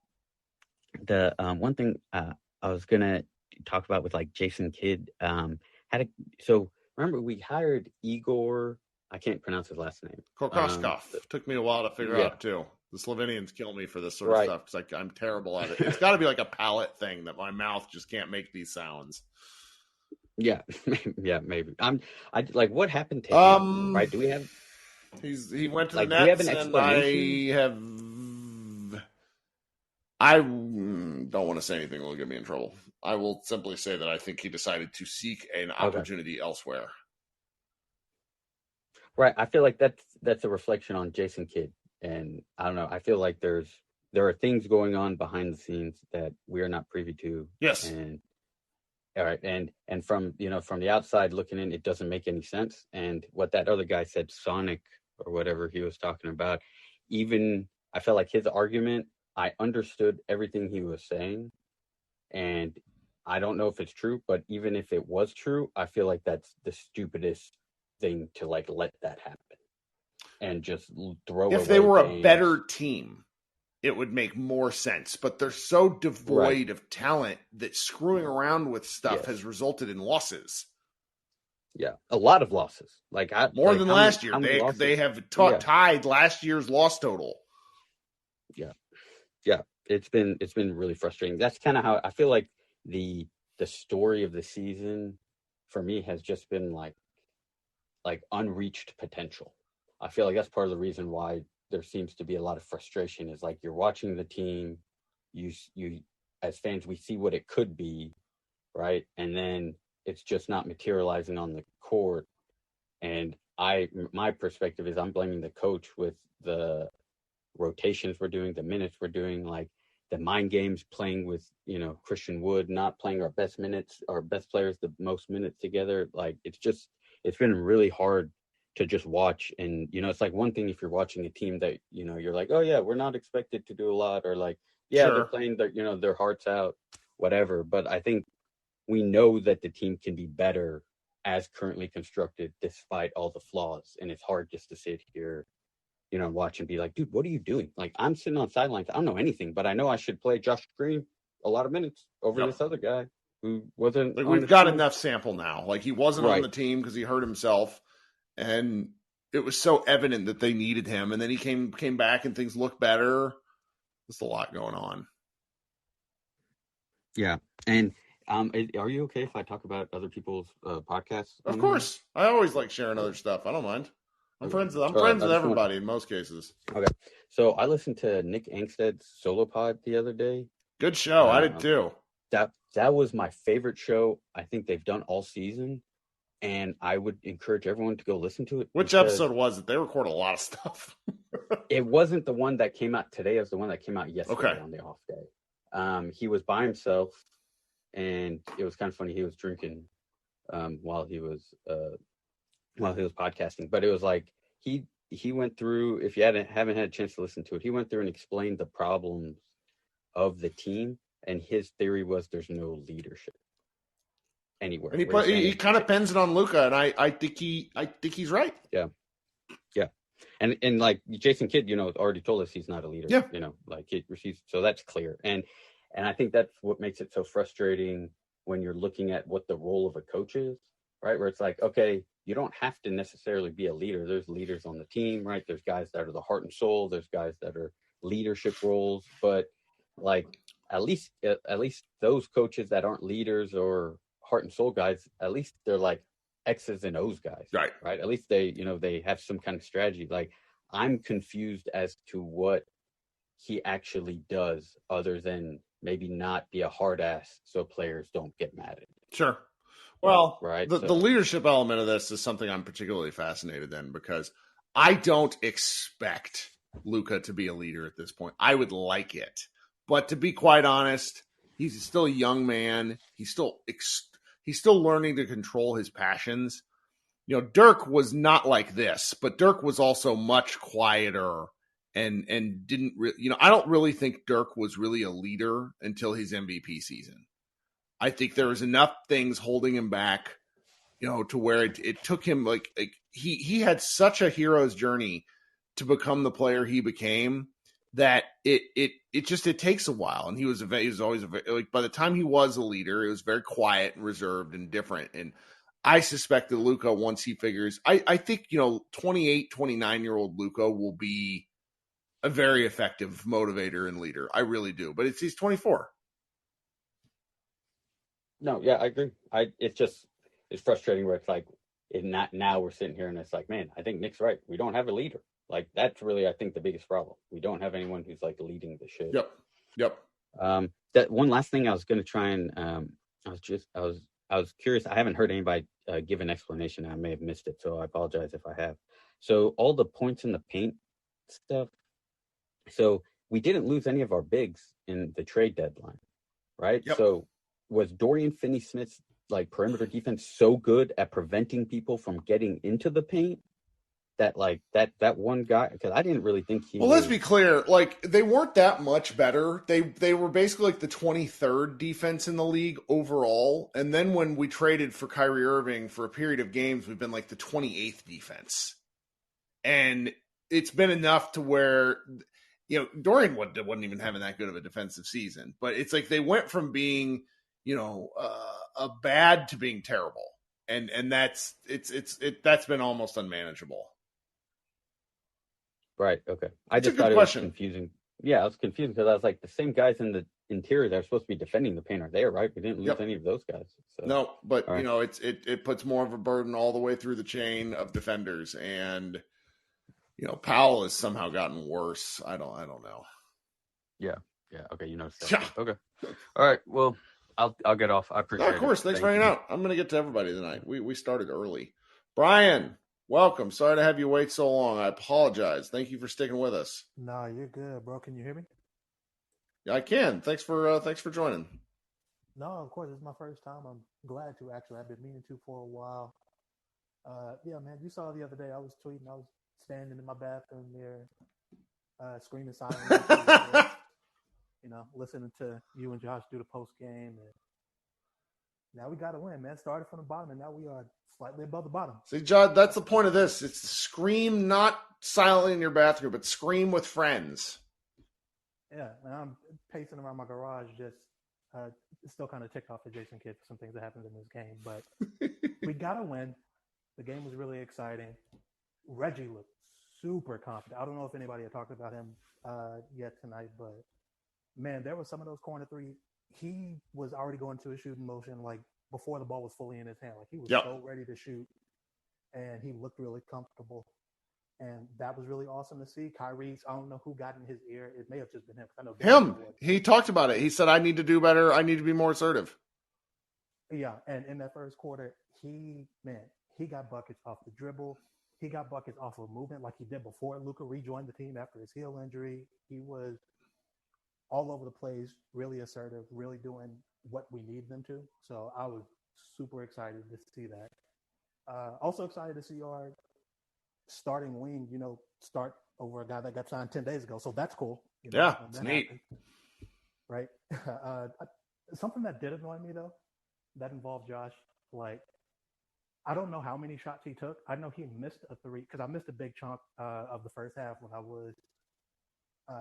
one thing I was gonna talk about with like Jason Kidd, so remember we hired Igor. I can't pronounce his last name. Kokoskov. Took me a while to figure out too. The Slovenians kill me for this sort of stuff because I'm terrible at it. It's got to be like a palate thing that my mouth just can't make these sounds. Yeah, maybe. I like what happened to him. Right? Do we have? He went to the do we have Nets, an and I don't want to say anything that will get me in trouble. I will simply say that I think he decided to seek an opportunity elsewhere. Right. I feel like that's a reflection on Jason Kidd. And I don't know. I feel like there are things going on behind the scenes that we are not privy to. Yes. And all right. And from from the outside looking in, it doesn't make any sense. And what that other guy said, Sonic or whatever he was talking about, even I felt like his argument, I understood everything he was saying. And I don't know if it's true, but even if it was true, I feel like that's the stupidest thing to like let that happen and just throw. If they were a better team, it would make more sense. But they're so devoid of talent that screwing around with stuff has resulted in losses. Yeah, a lot of losses. Like more than last year. They have tied last year's loss total. Yeah, it's been really frustrating. That's kind of how I feel like the story of the season for me has just been like unreached potential. I feel like that's part of the reason why there seems to be a lot of frustration is like you're watching the team, you as fans, we see what it could be, right? And then it's just not materializing on the court. And my perspective is I'm blaming the coach with the rotations we're doing, the minutes we're doing. Like the mind games, playing with, Christian Wood, not playing our best players the most minutes together. Like, it's been really hard to just watch. And, it's like one thing if you're watching a team that, you're like, oh yeah, we're not expected to do a lot, or like, yeah, Sure. they're playing their hearts out, whatever. But I think we know that the team can be better as currently constructed despite all the flaws. And it's hard just to sit here, and watch and be like, dude, what are you doing? Like, I'm sitting on sidelines. I don't know anything, but I know I should play Josh Green a lot of minutes over this other guy who wasn't. Like, we've got enough sample now. Like, he wasn't on Right. the team because he hurt himself, and it was so evident that they needed him. And then he came back, and things look better. There's a lot going on. Yeah, and are you okay if I talk about other people's podcasts? Of course, I always like sharing other stuff. I don't mind. I'm friends with everybody in most cases. Okay, so I listened to Nick Angsted's solo pod the other day. Good show. I did too. That was my favorite show I think they've done all season, and I would encourage everyone to go listen to it. Which episode was it? They record a lot of stuff. It wasn't the one that came out today. It was the one that came out yesterday on the off day. He was by himself, and it was kind of funny. He was drinking while he was podcasting, but it was like he went through. If you haven't had a chance to listen to it, he went through and explained the problems of the team, and his theory was there's no leadership anywhere. And he kind of pins it on Luka, and I think he's right. Yeah. And like Jason Kidd, already told us he's not a leader. Yeah. So that's clear. And I think that's what makes it so frustrating when you're looking at what the role of a coach is, right? Where it's like, okay, you don't have to necessarily be a leader. There's leaders on the team, right? There's guys that are the heart and soul. There's guys that are leadership roles, but like at least those coaches that aren't leaders or heart and soul guys, at least they're like X's and O's guys, right? At least they have some kind of strategy. Like, I'm confused as to what he actually does other than maybe not be a hard ass so players don't get mad at him. Sure. Well, right. The leadership element of this is something I'm particularly fascinated in, because I don't expect Luka to be a leader at this point. I would like it, but to be quite honest, he's still a young man. He's still learning to control his passions. Dirk was not like this, but Dirk was also much quieter and didn't really, I don't really think Dirk was really a leader until his MVP season. I think there was enough things holding him back, to where it took him like he had such a hero's journey to become the player he became that it takes a while. And he was always like, by the time he was a leader, it was very quiet and reserved and different. And I suspect that Luka, once he figures, I think, 28, 29-year-old Luka will be a very effective motivator and leader. I really do. But he's 24. No, yeah, I agree. It's frustrating where it's like, now we're sitting here and it's like, man, I think Nick's right. We don't have a leader. Like, that's really, I think, the biggest problem. We don't have anyone who's like leading the ship. Yep. That one last thing I was going to try and I was curious. I haven't heard anybody give an explanation. I may have missed it, so I apologize if I have. So all the points in the paint stuff. So we didn't lose any of our bigs in the trade deadline, right? Yep. So was Dorian Finney-Smith's like perimeter defense so good at preventing people from getting into the paint that like that one guy? Because I didn't really think he. Well, let's be clear. Like, they weren't that much better. They were basically like the 23rd defense in the league overall. And then when we traded for Kyrie Irving for a period of games, we've been like the 28th defense. And it's been enough to where, Dorian wasn't even having that good of a defensive season. But it's like they went from being, a bad to being terrible. And that's been almost unmanageable. Right. Okay. I just thought it was confusing. Yeah, I was confused because I was like, the same guys in the interior that are supposed to be defending the paint are there, right? We didn't lose any of those guys. So. No, but right. It puts more of a burden all the way through the chain of defenders, and Powell has somehow gotten worse. I don't know. Yeah. Okay. Yeah. Okay. All right. Well, I'll get off. I appreciate it. Of course. Thanks for hanging out. I'm going to get to everybody tonight. We started early. Brian, welcome. Sorry to have you wait so long. I apologize. Thank you for sticking with us. No, you're good, bro. Can you hear me? I can. Thanks for joining. No, of course, it's my first time. I'm glad to actually. I've been meaning to for a while. Yeah, man, you saw the other day I was tweeting. I was standing in my bathroom mirror, screaming silently. Listening to you and Josh do the post game, and now we got to win, man. Started from the bottom, and now we are slightly above the bottom. See, John, that's the point of this. It's scream not silently in your bathroom, but scream with friends. Yeah, and I'm pacing around my garage, just still kind of ticked off at Jason Kidd for some things that happened in this game, but we got to win. The game was really exciting. Reggie looked super confident. I don't know if anybody had talked about him yet tonight, but man, there was some of those corner threes. He was already going to a shooting motion like before the ball was fully in his hand. Like he was so ready to shoot, and he looked really comfortable. And that was really awesome to see. Kyrie, I don't know who got in his ear. It may have just been him. I know him. He talked about it. He said, I need to do better. I need to be more assertive. Yeah, and in that first quarter, he got buckets off the dribble. He got buckets off of movement like he did before Luka rejoined the team after his heel injury. He was all over the place, really assertive, really doing what we need them to. So I was super excited to see that. Also excited to see our starting wing, start over a guy that got signed 10 days ago. So that's cool. Yeah, it's neat. Happened, right? Something that did annoy me, though, that involved Josh, like, I don't know how many shots he took. I know he missed a three because I missed a big chunk of the first half when I was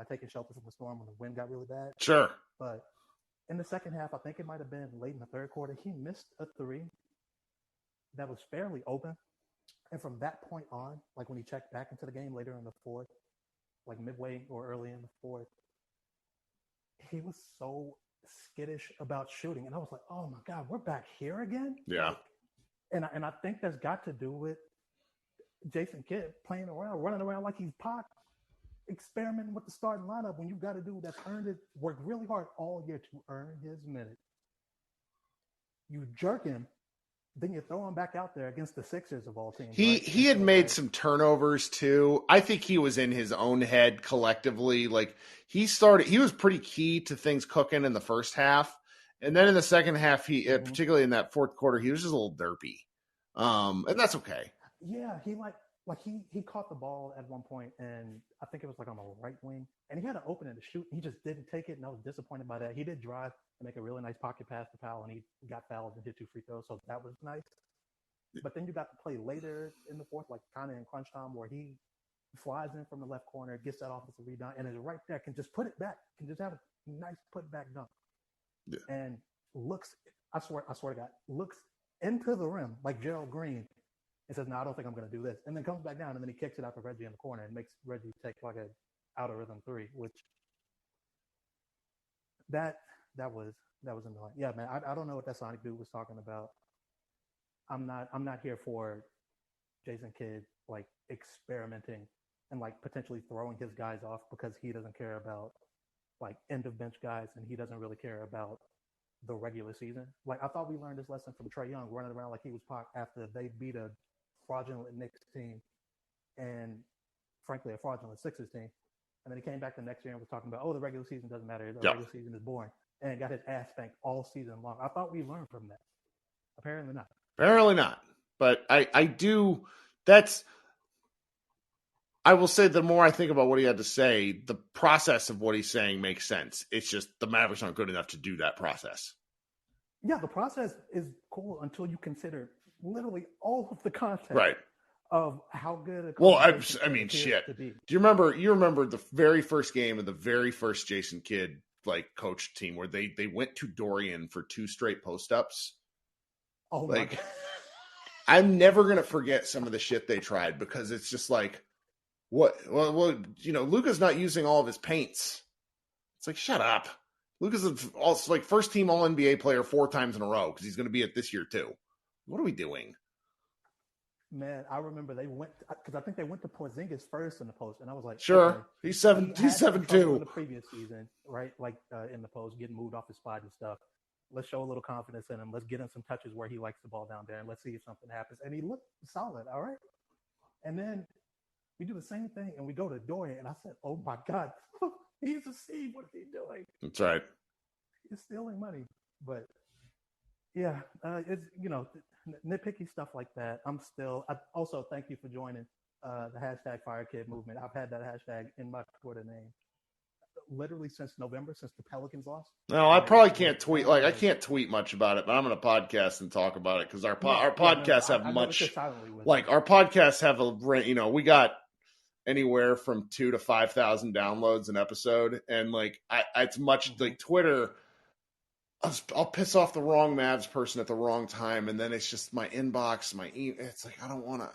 taking shelter from the storm when the wind got really bad. Sure. But in the second half, I think it might have been late in the third quarter, he missed a three that was fairly open. And from that point on, like when he checked back into the game later in the fourth, like midway or early in the fourth, he was so skittish about shooting. And I was like, oh my God, we're back here again? Yeah. And I think that's got to do with Jason Kidd playing around, running around like he's Pac, experimenting with the starting lineup when you've got a dude that's worked really hard all year to earn his minutes. You jerk him, then you throw him back out there against the Sixers of all teams. He had made some turnovers too. I think he was in his own head collectively. Like he was pretty key to things cooking in the first half. And then in the second half, particularly in that fourth quarter, he was just a little derpy. And that's okay. Yeah, he he caught the ball at one point, and I think it was like on the right wing, and he had an opening to shoot. And he just didn't take it, and I was disappointed by that. He did drive and make a really nice pocket pass to Powell, and he got fouled and hit 2 free throws, so that was nice. But then you got to play later in the fourth, like kind of in crunch time, where he flies in from the left corner, gets that offensive rebound, and is right there, can just put it back, can just have a nice put back dunk. Yeah. And looks, I swear to God, looks into the rim like Gerald Green and says, no, I don't think I'm going to do this. And then comes back down, and then he kicks it out to Reggie in the corner and makes Reggie take like a out of rhythm three, which that was annoying. Yeah, man, I don't know what that Sonic dude was talking about. I'm not here for Jason Kidd like experimenting and like potentially throwing his guys off because he doesn't care about like end of bench guys, and he doesn't really care about the regular season. Like I thought we learned this lesson from Trae Young running around like he was Pac after they beat a fraudulent Knicks team and frankly a fraudulent Sixers team. And then he came back the next year and was talking about, the regular season doesn't matter. The regular season is boring. And got his ass spanked all season long. I thought we learned from that. Apparently not. Apparently not. But I will say the more I think about what he had to say, the process of what he's saying makes sense. It's just the Mavericks aren't good enough to do that process. Yeah, the process is cool until you consider literally all of the context of how good a I mean, shit. Do you remember the very first game of the very first Jason Kidd like coach team where they went to Dorian for 2 straight post-ups? Oh, like, my God. I'm never going to forget some of the shit they tried because it's just like, what? Well, Luka's not using all of his paints. It's like, shut up. Luka's also like first team All NBA player 4 times in a row because he's going to be it this year too. What are we doing? Man, I remember they went because I think they went to Porzingis first in the post, and I was like, sure, okay. He's 7'2" in the previous season, right? Like in the post, getting moved off his spot and stuff. Let's show a little confidence in him. Let's get him some touches where he likes the ball down there, and let's see if something happens. And he looked solid, all right. And then we do the same thing, and we go to Dorian, and I said, "Oh my God, He's a seed. What is he doing? That's right. He's stealing money. But yeah, it's nitpicky stuff like that. I also thank you for joining the hashtag FireKid movement. I've had that hashtag in my Twitter name literally since November, since the Pelicans lost. No, I probably can't tweet. Like, I can't tweet much about it, but I'm going to podcast and talk about it because our podcasts have much. Like, our podcasts have we got anywhere from 2,000 to 5,000 downloads an episode, and like, it's much like Twitter. I'll piss off the wrong Mavs person at the wrong time, and then it's just my inbox, it's like I don't want to.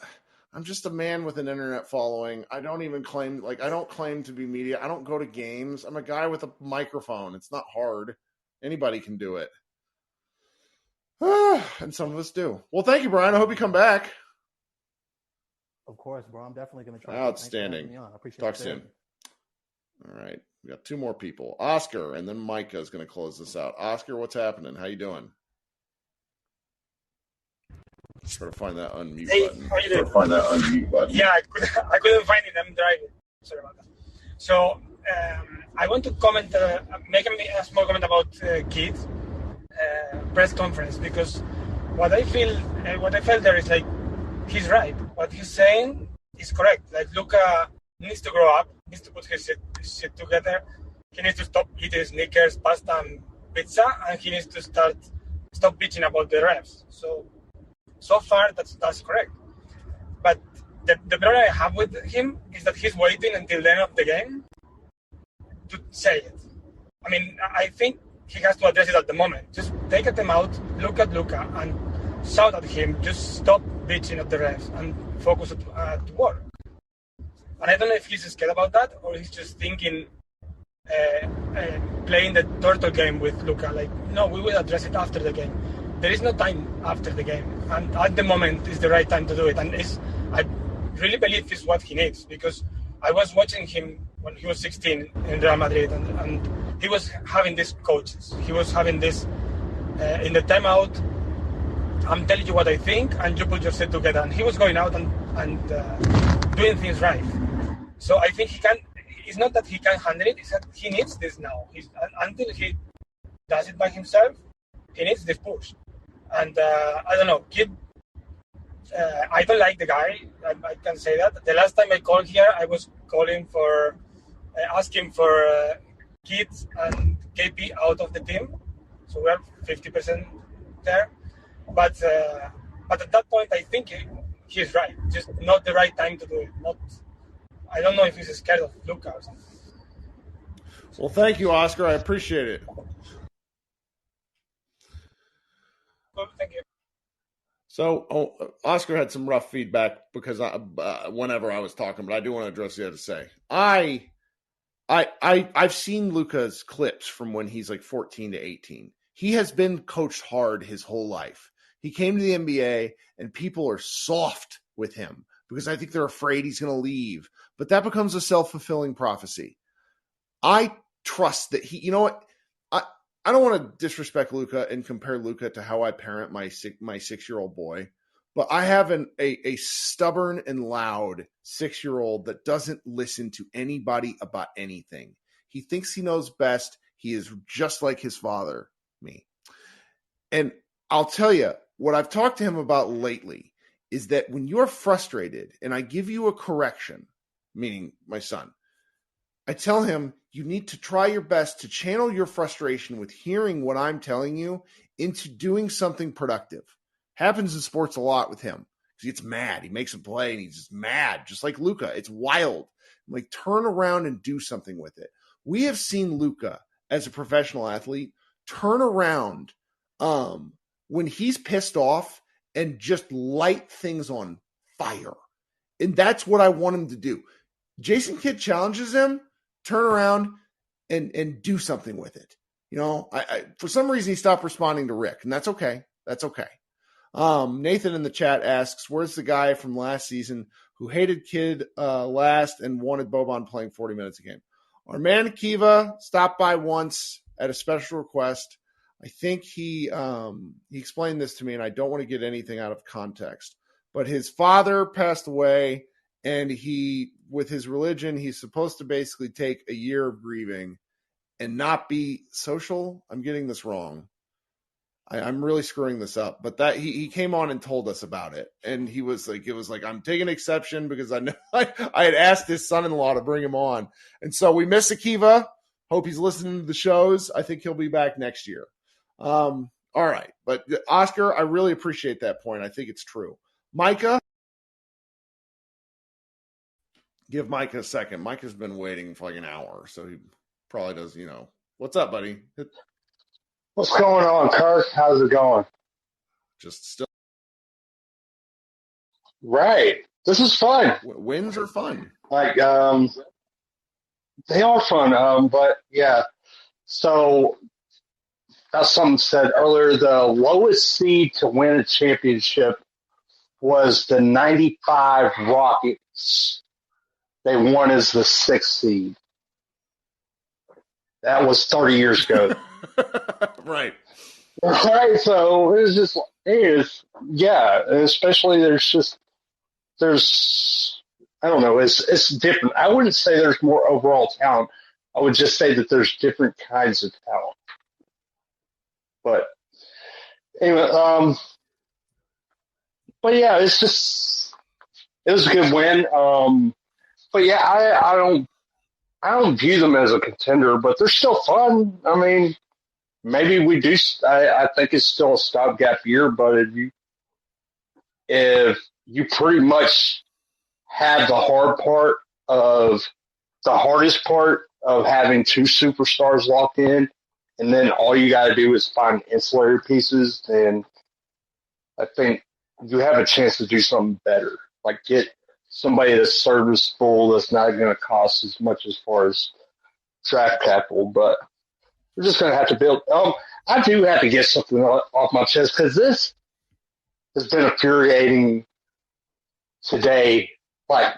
I'm just a man with an internet following. I don't even claim, I don't claim to be media. I don't go to games. I'm a guy with a microphone. It's not hard. Anybody can do it. And some of us do. Well, thank you, Brian. I hope you come back. Of course, bro. I'm definitely going to try. Outstanding. I appreciate Talk it. soon. All right. We got 2 more people. Oscar, and then Micah is going to close this out. Oscar, what's happening? How you doing? Try to find that unmute button. How you doing? Yeah, I couldn't find it. I'm driving. Sorry about that. So I want to comment, make a small comment about Keith's press conference, because what I felt there is like he's right. What he's saying is correct. Like Luka needs to grow up, needs to put his shit together. He needs to stop eating Snickers, pasta, and pizza, and he needs to stop bitching about the refs. So far, that's correct. But the problem I have with him is that he's waiting until the end of the game to say it. I mean, I think he has to address it at the moment. Just take a time out, look at Luka, and shout at him. Just stop bitching at the refs and focus at work. And I don't know if he's scared about that or he's just thinking, playing the turtle game with Luka. Like, no, we will address it after the game. There is no time after the game, and at the moment is the right time to do it. And I really believe it's what he needs, because I was watching him when he was 16 in Real Madrid, and he was having these coaches. He was having this in the timeout. I'm telling you what I think, and you put your shit together. And he was going out and doing things right. So I think he can. It's not that he can handle it; it's that he needs this now. Until he does it by himself, he needs this push. And I don't know, Kid. I don't like the guy. I can say that. The last time I called here, I was calling for asking for Kids and KP out of the team. So we're 50% there. But at that point, I think he's right. Just not the right time to do it. I don't know if he's scared of Luka or something. Well, thank you, Oscar. I appreciate it. Well, thank you. So, Oscar had some rough feedback because whenever I was talking, but I do want to address what he had to say. I've seen Luka's clips from when he's like 14 to 18. He has been coached hard his whole life. He came to the NBA, and people are soft with him because I think they're afraid he's going to leave. But that becomes a self-fulfilling prophecy. I trust that he, you know what? I don't want to disrespect Luka and compare Luka to how I parent my 6-year-old boy, but I have a stubborn and loud 6-year-old that doesn't listen to anybody about anything. He thinks he knows best. He is just like his father, me. And I'll tell you, what I've talked to him about lately is that when you're frustrated and I give you a correction, meaning my son, I tell him you need to try your best to channel your frustration with hearing what I'm telling you into doing something productive. Happens in sports a lot with him. He gets mad. He makes a play and he's just mad, just like Luka. It's wild. I'm like, turn around and do something with it. We have seen Luka as a professional athlete turn around when he's pissed off and just light things on fire. And that's what I want him to do. Jason Kidd challenges him. Turn around and do something with it. You know, I for some reason he stopped responding to Rick, and that's okay. That's okay. Nathan in the chat asks, where's the guy from last season who hated Kidd last and wanted Boban playing 40 minutes a game? Our man Kiva stopped by once at a special request. I think he explained this to me, and I don't want to get anything out of context. But his father passed away, and he with his religion, he's supposed to basically take a year of grieving and not be social. I'm getting this wrong. I'm really screwing this up, but that he came on and told us about it. And he was like, it was like, I'm taking exception because I know I had asked his son-in-law to bring him on. And so we miss Akiva. Hope he's listening to the shows. I think he'll be back next year. All right. But Oscar, I really appreciate that point. I think it's true. Micah. Give Micah a second. Micah's been waiting for like an hour, so he probably does, What's up, buddy? What's going on, Kirk? How's it going? Just still. Right. This is fun. Wins are fun. Like, they are fun. But yeah. So that's something said earlier. The lowest seed to win a championship was the 95 Rockets. They won as the 6th seed. That was 30 years ago. Right. Right. So it was just, yeah. And especially there's, I don't know, it's different. I wouldn't say there's more overall talent. I would just say that there's different kinds of talent. But anyway, but yeah, it was a good win. But yeah, I don't view them as a contender, but they're still fun. I mean, maybe we do. I think it's still a stopgap year, but if you pretty much have the hardest part of having 2 superstars locked in, and then all you got to do is find ancillary pieces, then I think you have a chance to do something better. Like get somebody that's serviceable, that's not going to cost as much as far as draft capital, but we're just going to have to build. I do have to get something off my chest because this has been infuriating today. Like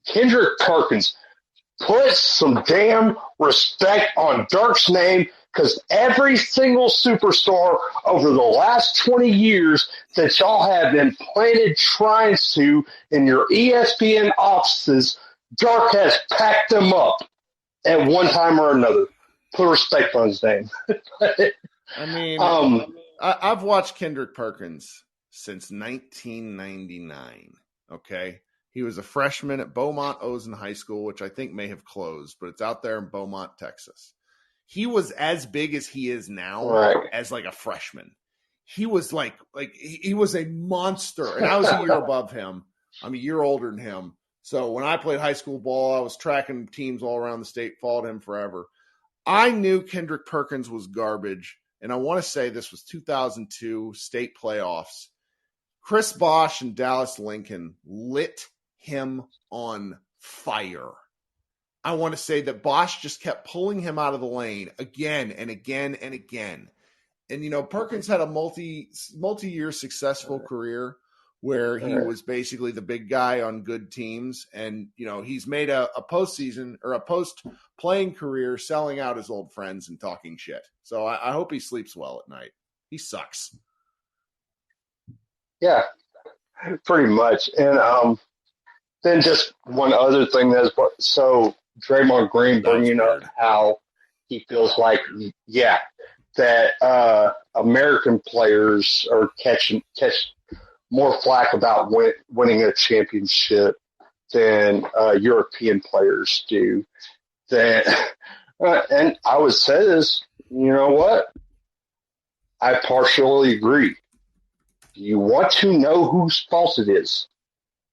Kendrick Perkins, put some damn respect on Dirk's name because every single superstar over the last 20 years that y'all have been planted shrines to in your ESPN offices, Dirk has packed them up at one time or another. Put respect on his name. I mean, I've watched Kendrick Perkins since 1999, okay? He was a freshman at Beaumont Ozen High School, which I think may have closed, but it's out there in Beaumont, Texas. He was as big as he is now as like a freshman. He was like he was a monster, and I was a year above him. I'm a year older than him. So when I played high school ball, I was tracking teams all around the state, followed him forever. I knew Kendrick Perkins was garbage, and I want to say this was 2002 state playoffs. Chris Bosh and Dallas Lincoln lit him on fire. I want to say that Bosh just kept pulling him out of the lane again and again and again. And, Perkins had a multi-year successful career where he was basically the big guy on good teams. And, he's made a postseason or a post-playing career selling out his old friends and talking shit. So I hope he sleeps well at night. He sucks. Yeah, pretty much. And then just one other thing so Draymond Green bringing up how he feels like, that American players are catch more flack about winning a championship than European players do. And I would say this, you know what? I partially agree. You want to know whose fault it is.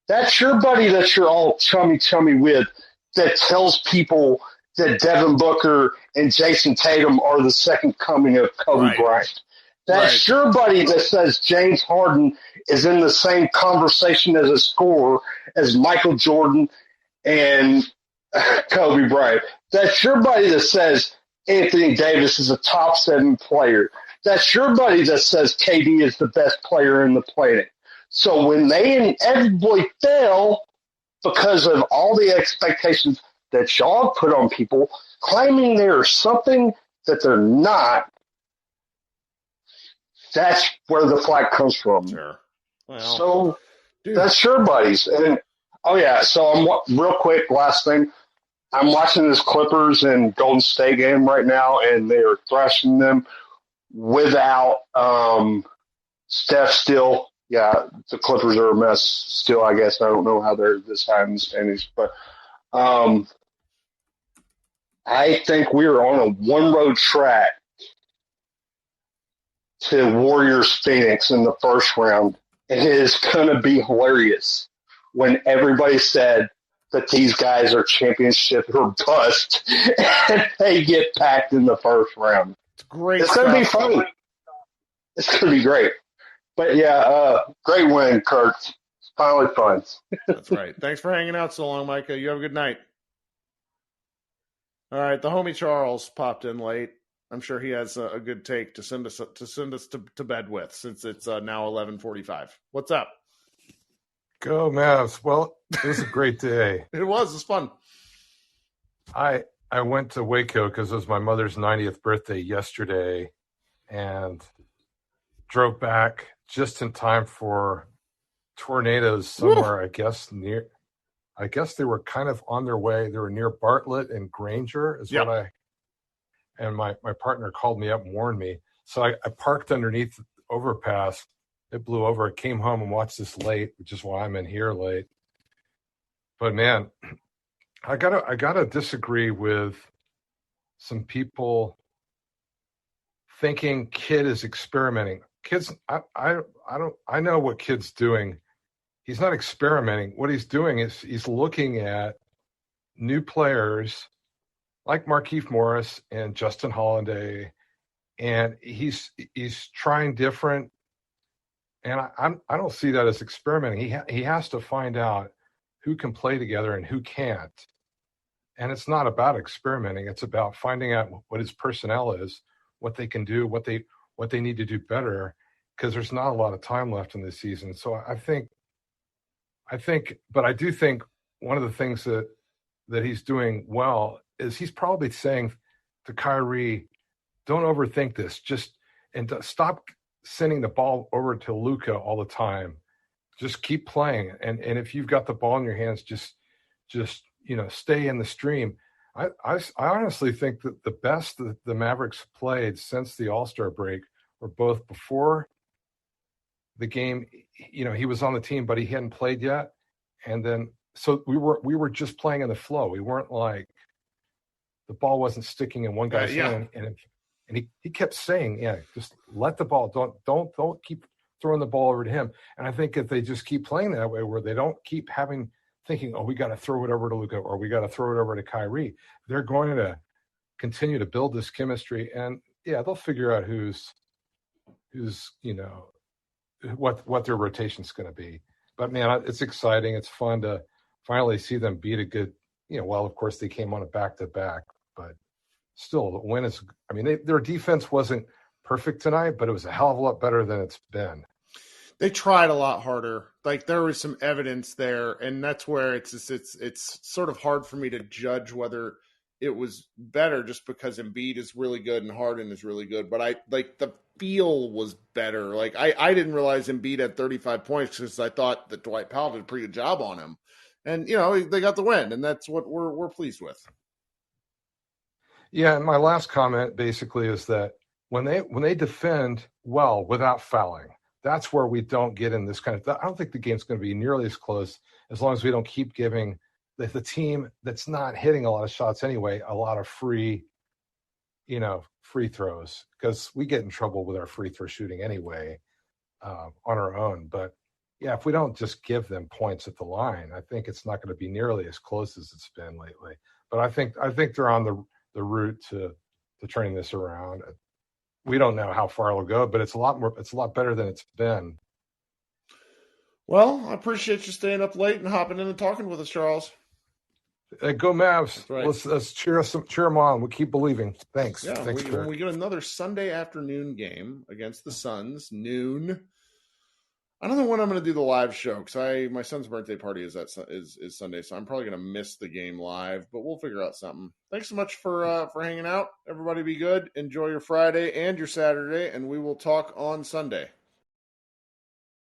That's your buddy that you're all chummy with that tells people that Devin Booker and Jason Tatum are the second coming of Kobe Bryant. That's your buddy that says James Harden is in the same conversation as a scorer as Michael Jordan and Kobe Bryant. That's your buddy that says Anthony Davis is a top 7 player. That's your buddy that says KD is the best player in the planet. So when they inevitably fail because of all the expectations that y'all put on people, claiming they're something that they're not, that's where the flack comes from. Sure. Well, so that's your buddies. And Oh, yeah. So real quick, last thing. I'm watching this Clippers and Golden State game right now, and they are thrashing them without Steph still. Yeah, the Clippers are a mess still, I guess. I don't know how they're this high in the standings. But I think we are on a one-road track to Warriors-Phoenix in the first round. It is going to be hilarious when everybody said that these guys are championship or bust, and they get packed in the first round. It's great. It's going to be fun. It's going to be great. But, yeah, great win, Kurt. It's finally fun. That's right. Thanks for hanging out so long, Micah. You have a good night. All right, the homie Charles popped in late. I'm sure he has a good take to send us to bed with, since it's now 11:45. What's up? Go Mavs. Well, it was a great day. It was fun. I went to Waco because it was my mother's 90th birthday yesterday, and drove back just in time for tornadoes somewhere. I guess they were kind of on their way. They were near Bartlett and Granger is Yep. and my partner called me up and warned me. So I parked underneath the overpass. It blew over. I came home and watched this late, which is why I'm in here late. But man, I gotta disagree with some people thinking Kid is experimenting. Kid's I know what Kid's doing. He's not experimenting. What he's doing is he's looking at new players like Markieff Morris and Justin Holiday, and he's trying different. And I don't see that as experimenting. He has to find out who can play together and who can't. And it's not about experimenting. It's about finding out what his personnel is, what they can do, what they need to do better, because there's not a lot of time left in this season. So I do think one of the things that he's doing well is he's probably saying to Kyrie, don't overthink this. Stop sending the ball over to Luka all the time. Just keep playing. And if you've got the ball in your hands, just stay in the stream. I honestly think that the best that the Mavericks played since the All-Star break were both before the game. He was on the team, but he hadn't played yet. And then, so we were just playing in the flow. We weren't like, the ball wasn't sticking in one guy's hand. And he kept saying, just let the ball, don't keep throwing the ball over to him. And I think if they just keep playing that way, where they don't keep thinking, oh, we got to throw it over to Luka or we got to throw it over to Kyrie, they're going to continue to build this chemistry. And they'll figure out who's what their rotation's going to be. But man, it's exciting. It's fun to finally see them beat a good, well, of course they came on a back-to-back, but still the win is, their defense wasn't perfect tonight, but it was a hell of a lot better than it's been. They tried a lot harder. Like, there was some evidence there, and that's where it's sort of hard for me to judge whether it was better just because Embiid is really good and Harden is really good. But the feel was better. Like, I didn't realize Embiid had 35 points because I thought that Dwight Powell did a pretty good job on him. And, they got the win, and that's what we're pleased with. Yeah, and my last comment basically is that when they defend well without fouling, that's where we don't get in this kind of. I don't think the game's going to be nearly as close as long as we don't keep giving the team that's not hitting a lot of shots anyway a lot of free throws, because we get in trouble with our free throw shooting anyway on our own. But yeah, if we don't just give them points at the line, I think it's not going to be nearly as close as it's been lately. But I think they're on the route to turning this around. We don't know how far it'll go, but it's a lot better than it's been. Well, I appreciate you staying up late and hopping in and talking with us, Charles. Go Mavs. Right. Let's cheer them on. We keep believing. Thanks. Yeah, Thanks, when we get another Sunday afternoon game against the Suns, noon. I don't know when I'm going to do the live show because my son's birthday party is Sunday, so I'm probably going to miss the game live, but we'll figure out something. Thanks so much for hanging out. Everybody be good. Enjoy your Friday and your Saturday, and we will talk on Sunday.